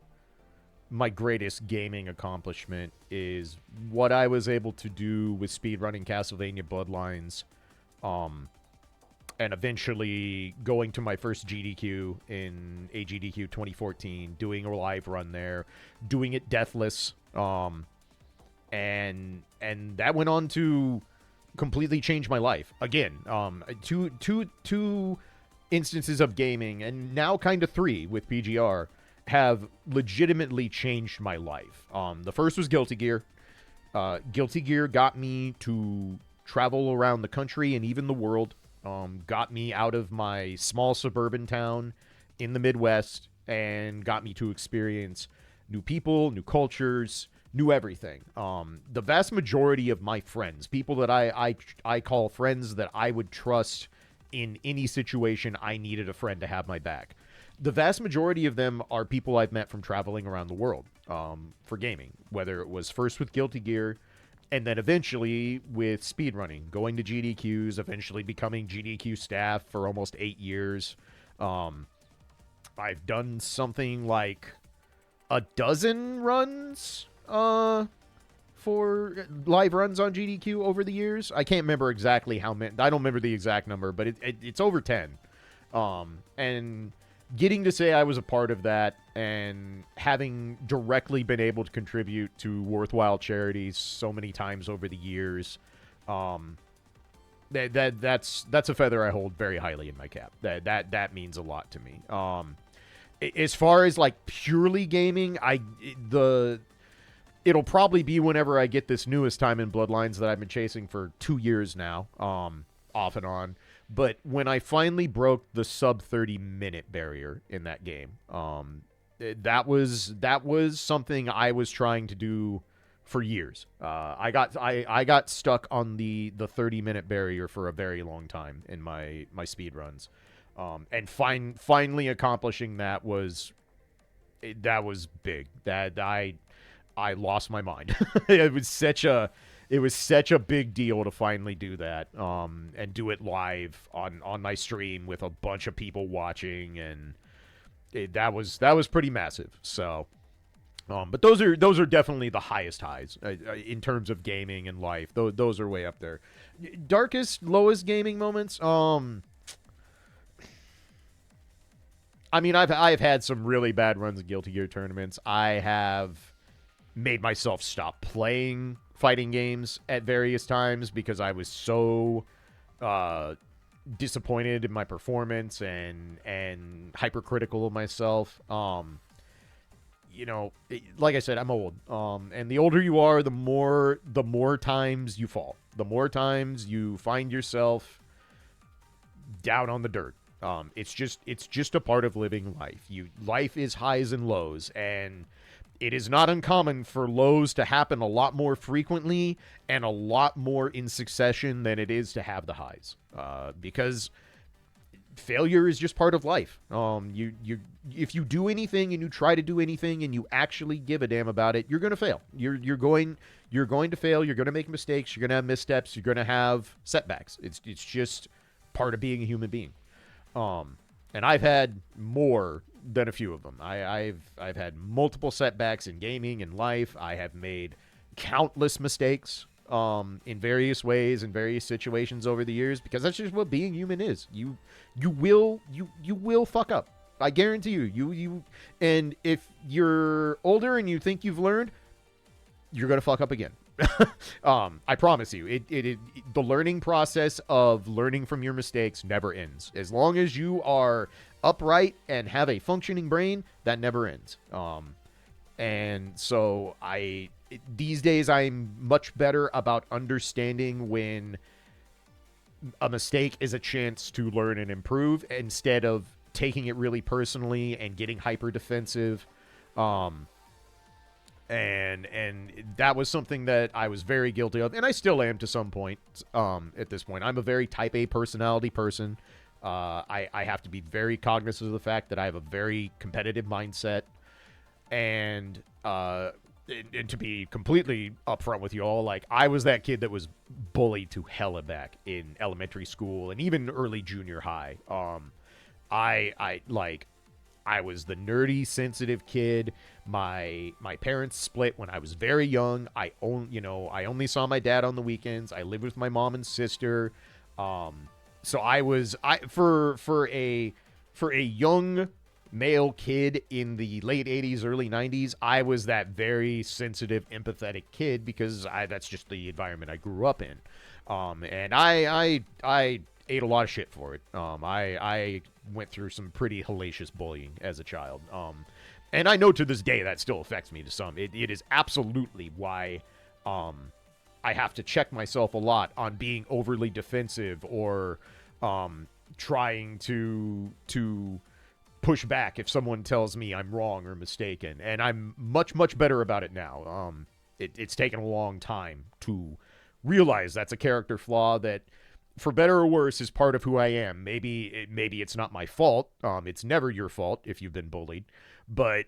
my greatest gaming accomplishment is what I was able to do with speedrunning Castlevania Bloodlines, and eventually going to my first GDQ in AGDQ 2014, doing a live run there, doing it deathless, and that went on to completely change my life. Again, two instances of gaming, and now kind of 3 with PGR, have legitimately changed my life. The first was Guilty Gear. Guilty Gear got me to travel around the country and even the world. Got me out of my small suburban town in the Midwest, and got me to experience new people, new cultures, new everything. The vast majority of my friends, people that I call friends that I would trust in any situation I needed a friend to have my back, the vast majority of them are people I've met from traveling around the world for gaming, whether it was first with Guilty Gear, and then eventually with speedrunning, going to GDQs, eventually becoming GDQ staff for almost 8 years. I've done something like a dozen runs for live runs on GDQ over the years. I can't remember exactly how many. I don't remember the exact number, but it's over 10. And getting to say I was a part of that, and having directly been able to contribute to worthwhile charities so many times over the years, that's a feather I hold very highly in my cap. That means a lot to me. As far as like purely gaming, it'll probably be whenever I get this newest time in Bloodlines that I've been chasing for 2 years now, off and on. But when I finally broke the sub 30-minute barrier in that game, that was something I was trying to do for years. I got stuck on the 30-minute barrier for a very long time in my speed runs, and finally accomplishing that was big. That I lost my mind. It was such a big deal to finally do that, and do it live on my stream with a bunch of people watching, and that was pretty massive. So, but those are definitely the highest highs in terms of gaming and life. Those are way up there. Darkest, lowest gaming moments. I mean, I've had some really bad runs in Guilty Gear tournaments. I have made myself stop playing fighting games at various times because I was so disappointed in my performance and hypercritical of myself. You know, like I said, I'm old. And the older you are, the more times you fall. The more times you find yourself down on the dirt. It's just a part of living life. Life is highs and lows, and it is not uncommon for lows to happen a lot more frequently and a lot more in succession than it is to have the highs. Because failure is just part of life. If you do anything and you try to do anything and you actually give a damn about it, you're going to fail. You're going to fail. You're going to make mistakes. You're going to have missteps. You're going to have setbacks. It's just part of being a human being. And I've had more than a few of them. I've had multiple setbacks in gaming and life. I have made countless mistakes in various ways in various situations over the years, because that's just what being human is. You will fuck up. I guarantee you. And if you're older and you think you've learned, you're gonna fuck up again. I promise you, the learning process of learning from your mistakes never ends. As long as you are upright and have a functioning brain, that never ends. And so these days I'm much better about understanding when a mistake is a chance to learn and improve, instead of taking it really personally and getting hyper defensive. And that was something that I was very guilty of, and I still am to some point. At this point, I'm a very type A personality person. I have to be very cognizant of the fact that I have a very competitive mindset, and to be completely upfront with you all, like, I was that kid that was bullied to hell and back in elementary school and even early junior high. I was the nerdy, sensitive kid. My parents split when I was very young. I only saw my dad on the weekends. I lived with my mom and sister. So for a young male kid in the late 80s, early 90s, I was that very sensitive, empathetic kid, because that's just the environment I grew up in. And I ate a lot of shit for it. I went through some pretty hellacious bullying as a child. And I know to this day that still affects me to some. It is absolutely why I have to check myself a lot on being overly defensive or trying to push back if someone tells me I'm wrong or mistaken. And I'm much, much better about it now. It's taken a long time to realize that's a character flaw that, for better or worse, is part of who I am. Maybe it's not my fault. It's never your fault if you've been bullied, but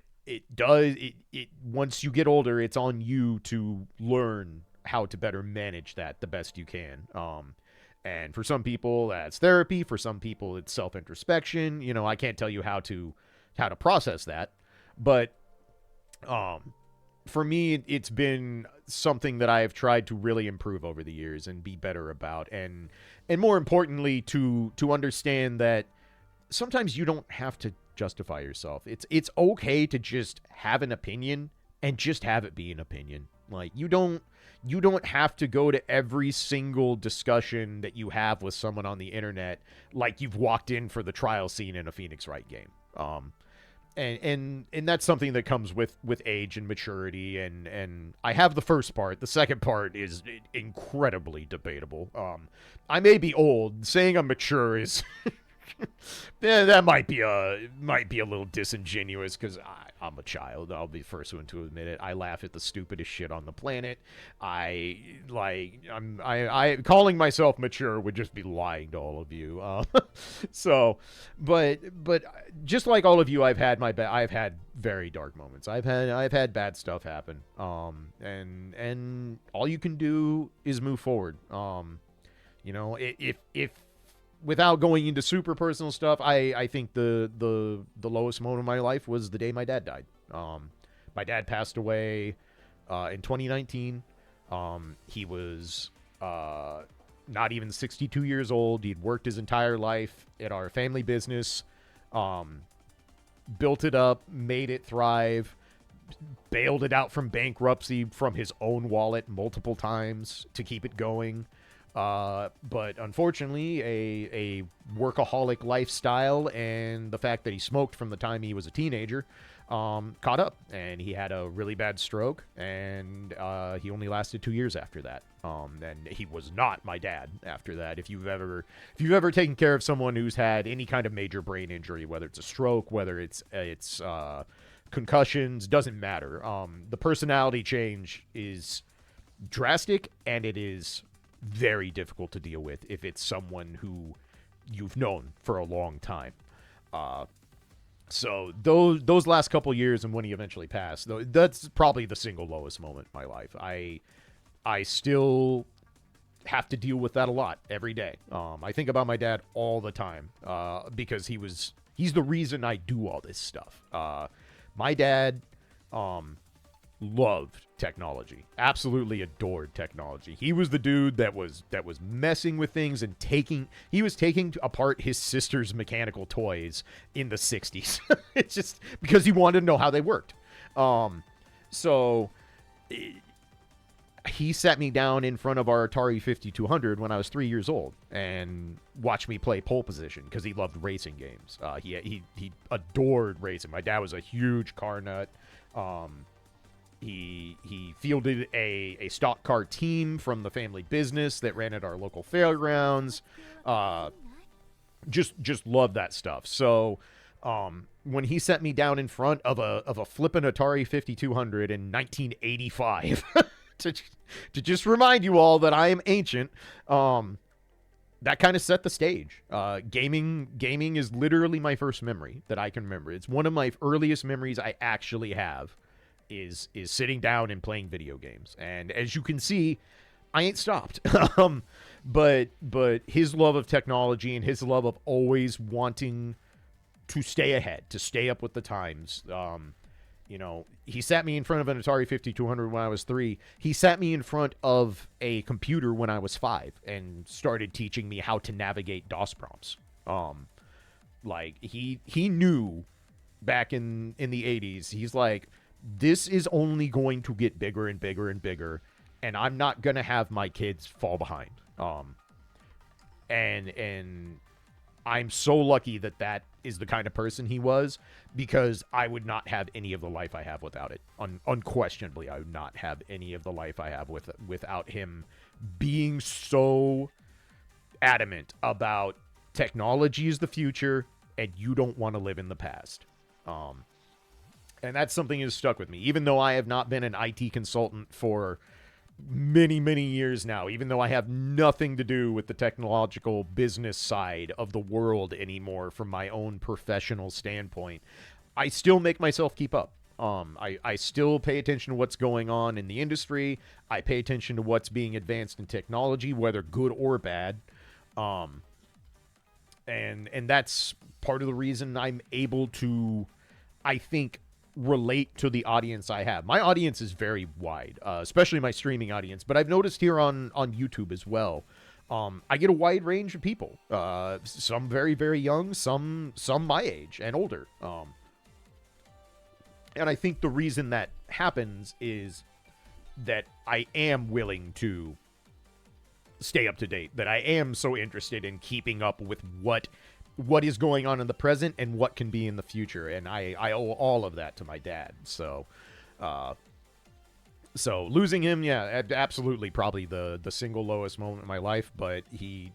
once you get older, it's on you to learn how to better manage that the best you can. And for some people, that's therapy. For some people, it's self-introspection. I can't tell you how to process that, but for me, it's been something that I have tried to really improve over the years and be better about, and more importantly, to understand that sometimes you don't have to justify yourself. It's okay to just have an opinion and just have it be an opinion. Like, you don't have to go to every single discussion that you have with someone on the internet like you've walked in for the trial scene in a Phoenix Wright game. And that's something that comes with age and maturity, and I have the first part. The second part is incredibly debatable. I may be old. Saying I'm mature is Yeah, that might be a little disingenuous because I'm a child. I'll be the first one to admit it. I laugh at the stupidest shit on the planet. I calling myself mature would just be lying to all of you. So, but just like all of you, I've had very dark moments. I've had bad stuff happen. And all you can do is move forward. You know, if without going into super personal stuff, I think the lowest moment of my life was the day my dad died. My dad passed away in 2019. He was not even 62 years old. He'd worked his entire life at our family business, built it up, made it thrive, bailed it out from bankruptcy from his own wallet multiple times to keep it going. But unfortunately, a workaholic lifestyle and the fact that he smoked from the time he was a teenager caught up, and he had a really bad stroke, and he only lasted 2 years after that. And he was not my dad after that. If you've ever taken care of someone who's had any kind of major brain injury, whether it's a stroke, whether it's concussions, doesn't matter. The personality change is drastic, and it is very difficult to deal with if it's someone who you've known for a long time. So those last couple years and when he eventually passed, that's probably the single lowest moment in my life. I still have to deal with that a lot every day. I think about my dad all the time because he's the reason I do all this stuff. My dad loved technology, absolutely adored technology. He was the dude that was messing with things and taking apart his sister's mechanical toys in the 60s. It's just because he wanted to know how they worked. He sat me down in front of our Atari 5200 when I was 3 years old and watched me play pole position because he loved racing games. He adored racing. My dad was a huge car nut. He fielded a stock car team from the family business that ran at our local fairgrounds. Just loved that stuff. So when he sent me down in front of a flippin' Atari 5200 in 1985 to just remind you all that I am ancient, that kind of set the stage. Gaming is literally my first memory that I can remember. It's one of my earliest memories I actually have. Is sitting down and playing video games, and as you can see, I ain't stopped. But his love of technology and his love of always wanting to stay ahead, to stay up with the times. You know, he sat me in front of an Atari 5200 when I was 3. He sat me in front of a computer when I was 5 and started teaching me how to navigate DOS prompts. Like he knew back in the 80s. He's like, this is only going to get bigger and bigger and bigger, and I'm not going to have my kids fall behind. And I'm so lucky that is the kind of person he was, because I would not have any of the life I have without it. Unquestionably, I would not have any of the life I have without him being so adamant about technology is the future, and you don't want to live in the past. And that's something that has stuck with me. Even though I have not been an IT consultant for many, many years now, even though I have nothing to do with the technological business side of the world anymore from my own professional standpoint, I still make myself keep up. I still pay attention to what's going on in the industry. I pay attention to what's being advanced in technology, whether good or bad. And that's part of the reason I'm able to, I think, relate to the audience I have. My audience is very wide, especially my streaming audience, but I've noticed here on YouTube as well, I get a wide range of people. Some very, very young, some my age and older. And I think the reason that happens is that I am willing to stay up to date, that I am so interested in keeping up with what is going on in the present and what can be in the future, and I owe all of that to my dad. So losing him, absolutely, probably the single lowest moment in my life. But he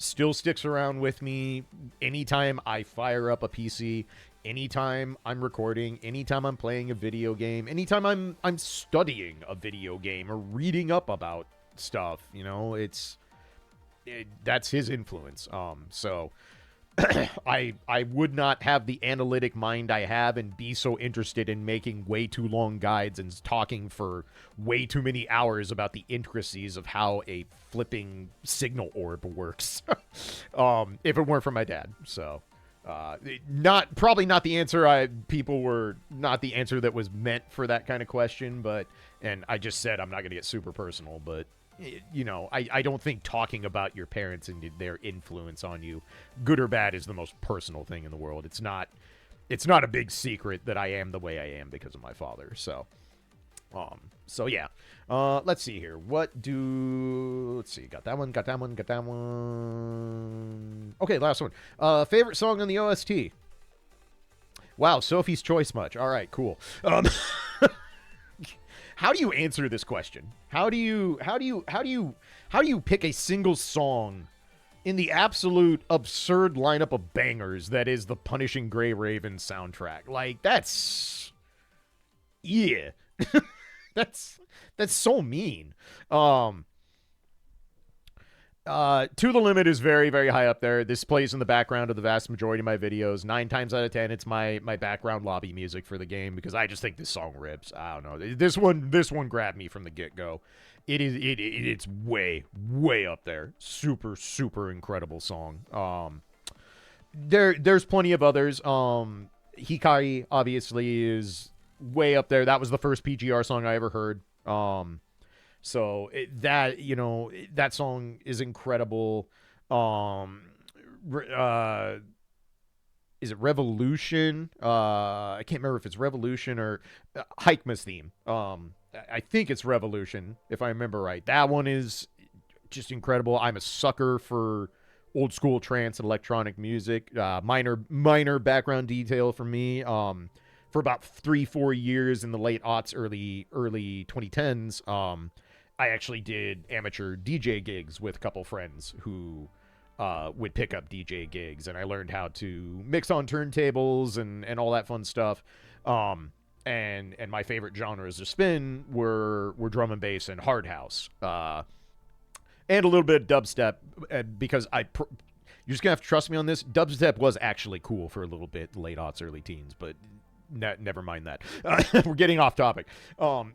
still sticks around with me anytime I fire up a PC, anytime I'm recording, anytime I'm playing a video game, anytime I'm studying a video game or reading up about stuff. You know, that's his influence. So I would not have the analytic mind I have and be so interested in making way too long guides and talking for way too many hours about the intricacies of how a flipping signal orb works. If it weren't for my dad. So probably not the answer not the answer that was meant for that kind of question, and I just said I'm not going to get super personal, but you know, I don't think talking about your parents and their influence on you, good or bad, is the most personal thing in the world. It's not a big secret that I am the way I am because of my father. So yeah. Let's see here. Let's see. Got that one. Okay, last one. Favorite song on the OST. Wow, Sophie's Choice much. All right, cool. How do you answer this question? How do you pick a single song in the absolute absurd lineup of bangers that is the Punishing Gray Raven soundtrack? Like, that's that's so mean. To the Limit is very, very high up there. This plays in the background of the vast majority of my videos. 9 times out of 10, it's my background lobby music for the game because I just think this song rips. I don't know. This one grabbed me from the get-go. It's way, way up there. Super, super incredible song. There's plenty of others. Hikari obviously is way up there. That was the first PGR song I ever heard. So that song is incredible. Is it Revolution? I can't remember if it's Revolution or Hikema's theme. I think it's Revolution, if I remember right. That one is just incredible. I'm a sucker for old school trance and electronic music. Minor background detail for me. For about 3-4 years in the late aughts, early 2010s, I actually did amateur DJ gigs with a couple friends who would pick up DJ gigs, and I learned how to mix on turntables and all that fun stuff. And my favorite genres of spin were drum and bass and hard house, and a little bit of dubstep. Because you're just gonna have to trust me on this. Dubstep was actually cool for a little bit, late aughts, early teens, but never mind that. We're getting off topic.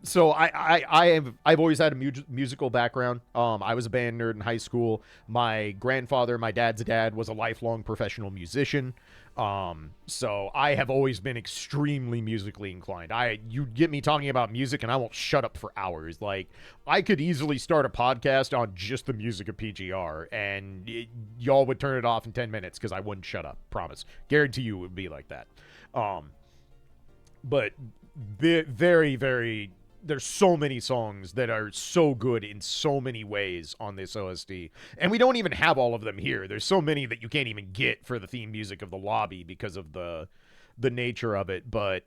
So I've always had a musical background. I was a band nerd in high school. My grandfather, my dad's dad, was a lifelong professional musician. So I have always been extremely musically inclined. You get me talking about music and I won't shut up for hours. Like, I could easily start a podcast on just the music of PGR and y'all would turn it off in 10 minutes because I wouldn't shut up. Promise. Guarantee you it would be like that. But very, very, there's so many songs that are so good in so many ways on this OST. And we don't even have all of them here. There's so many that you can't even get for the theme music of the lobby because of the nature of it. But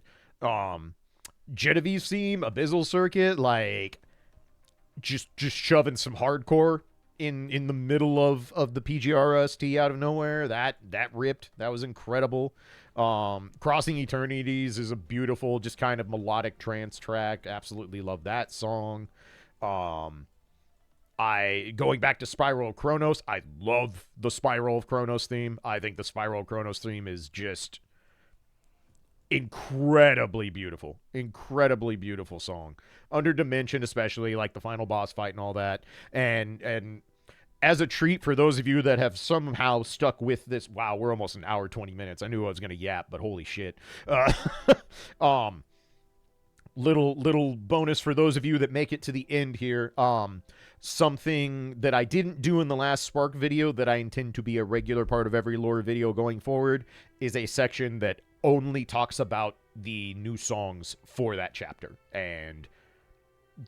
Genevieve's theme, Abyssal Circuit, like just shoving some hardcore in the middle of the PGR OST out of nowhere. That ripped. That was incredible. Crossing Eternities is a beautiful, just kind of melodic trance track. Absolutely love that song. Going back to Spiral of Chronos, I love the Spiral of Chronos theme. I think the Spiral of Chronos theme is just incredibly beautiful song. Under Dimension, especially, like the final boss fight and all that. And as a treat for those of you that have somehow stuck with this, wow, we're almost an hour 20 minutes. I knew I was gonna yap, but holy shit. Little bonus for those of you that make it to the end here. Something that I didn't do in the last Spark video that I intend to be a regular part of every lore video going forward is a section that only talks about the new songs for that chapter and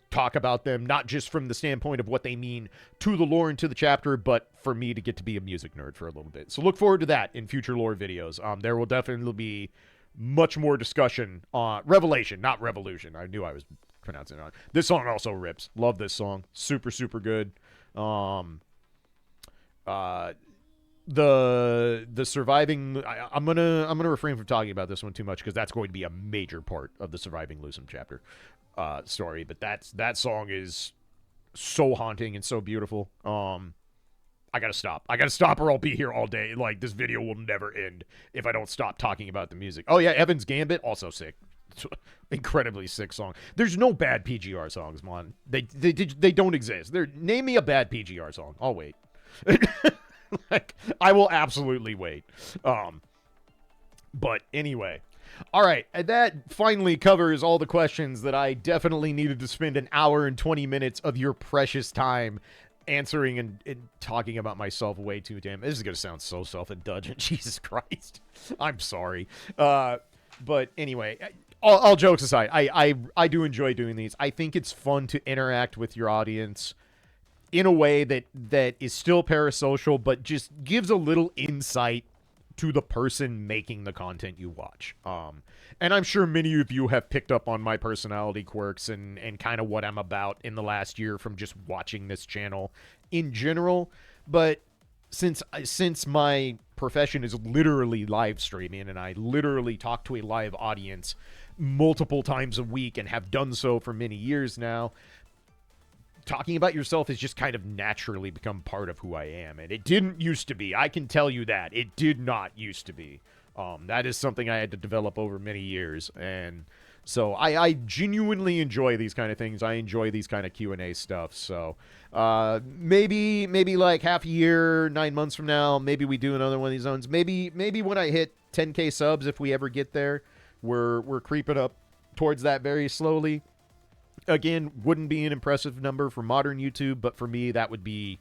talk about them not just from the standpoint of what they mean to the lore and to the chapter, but for me to get to be a music nerd for a little bit. So look forward to that in future lore videos. There will definitely be much more discussion on Revelation, not Revolution. I knew I was pronouncing it wrong. This song also rips. Love this song. Super, super good. the surviving. I'm gonna refrain from talking about this one too much because that's going to be a major part of the surviving Lusum chapter story. But that song is so haunting and so beautiful. I gotta stop. I gotta stop, or I'll be here all day. Like, this video will never end if I don't stop talking about the music. Oh yeah, Evan's Gambit, also sick. Incredibly sick song. There's no bad PGR songs, man. They don't exist. Name me a bad PGR song. I'll wait. Like, I will absolutely wait. But anyway. All right, and that finally covers all the questions that I definitely needed to spend an hour and 20 minutes of your precious time answering and talking about myself way too damn. This is going to sound so self-indulgent. Jesus Christ. I'm sorry. But anyway, all jokes aside, I do enjoy doing these. I think it's fun to interact with your audience in a way that is still parasocial, but just gives a little insight to the person making the content you watch. And I'm sure many of you have picked up on my personality quirks and kind of what I'm about in the last year from just watching this channel in general. But since my profession is literally live streaming and I literally talk to a live audience multiple times a week and have done so for many years now, talking about yourself has just kind of naturally become part of who I am. And it didn't used to be. I can tell you that. It did not used to be. That is something I had to develop over many years. And so I genuinely enjoy these kind of things. I enjoy these kind of Q&A stuff. So maybe like half a year, 9 months from now, maybe we do another one of these zones. Maybe when I hit 10K subs, if we ever get there, we're creeping up towards that very slowly. Again, wouldn't be an impressive number for modern YouTube, but for me, that would be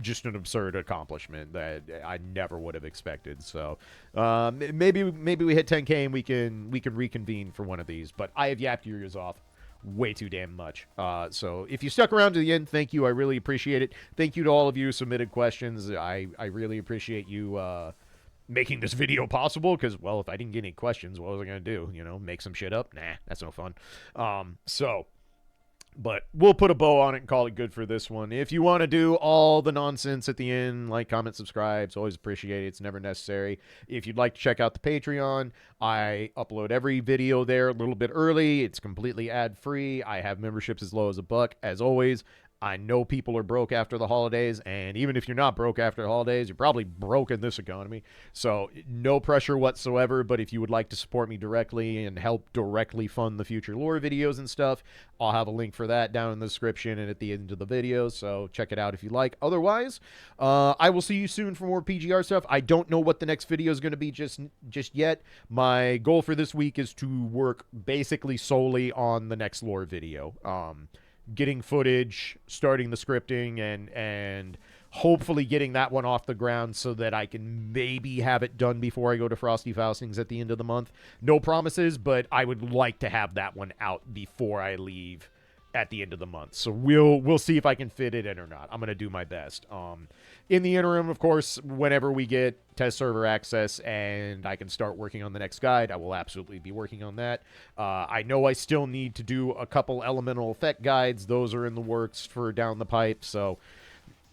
just an absurd accomplishment that I never would have expected. So maybe we hit 10K and we can reconvene for one of these. But I have yapped your ears off way too damn much. So if you stuck around to the end, thank you. I really appreciate it. Thank you to all of you who submitted questions. I really appreciate you making this video possible, because, well, if I didn't get any questions, what was I going to do? You know, make some shit up? Nah, that's no fun. But we'll put a bow on it and call it good for this one. If you want to do all the nonsense at the end, like, comment, subscribe, it's always appreciated. It's never necessary. If you'd like to check out the Patreon, I upload every video there a little bit early. It's completely ad-free. I have memberships as low as $1. As always, I know people are broke after the holidays, and even if you're not broke after the holidays, you're probably broke in this economy. So no pressure whatsoever, but if you would like to support me directly and help directly fund the future lore videos and stuff, I'll have a link for that down in the description and at the end of the video, so check it out if you like. Otherwise, I will see you soon for more PGR stuff. I don't know what the next video is going to be just yet. My goal for this week is to work basically solely on the next lore video. Getting footage, starting the scripting, and hopefully getting that one off the ground so that I can maybe have it done before I go to Frosty Faustings at the end of the month. No promises, but I would like to have that one out before I leave at the end of the month. So we'll see if I can fit it in or not. I'm going to do my best. In the interim, of course, whenever we get test server access and I can start working on the next guide, I will absolutely be working on that. I know I still need to do a couple elemental effect guides. Those are in the works for down the pipe. So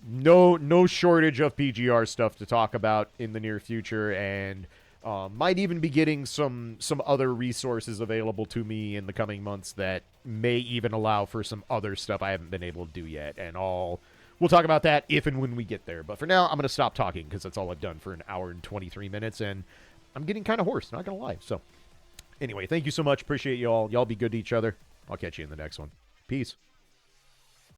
no shortage of PGR stuff to talk about in the near future, and might even be getting some other resources available to me in the coming months that may even allow for some other stuff I haven't been able to do yet. And we'll talk about that if and when we get there. But for now, I'm going to stop talking because that's all I've done for an hour and 23 minutes, and I'm getting kind of hoarse, not going to lie. So anyway, thank you so much. Appreciate you all. Y'all be good to each other. I'll catch you in the next one. Peace.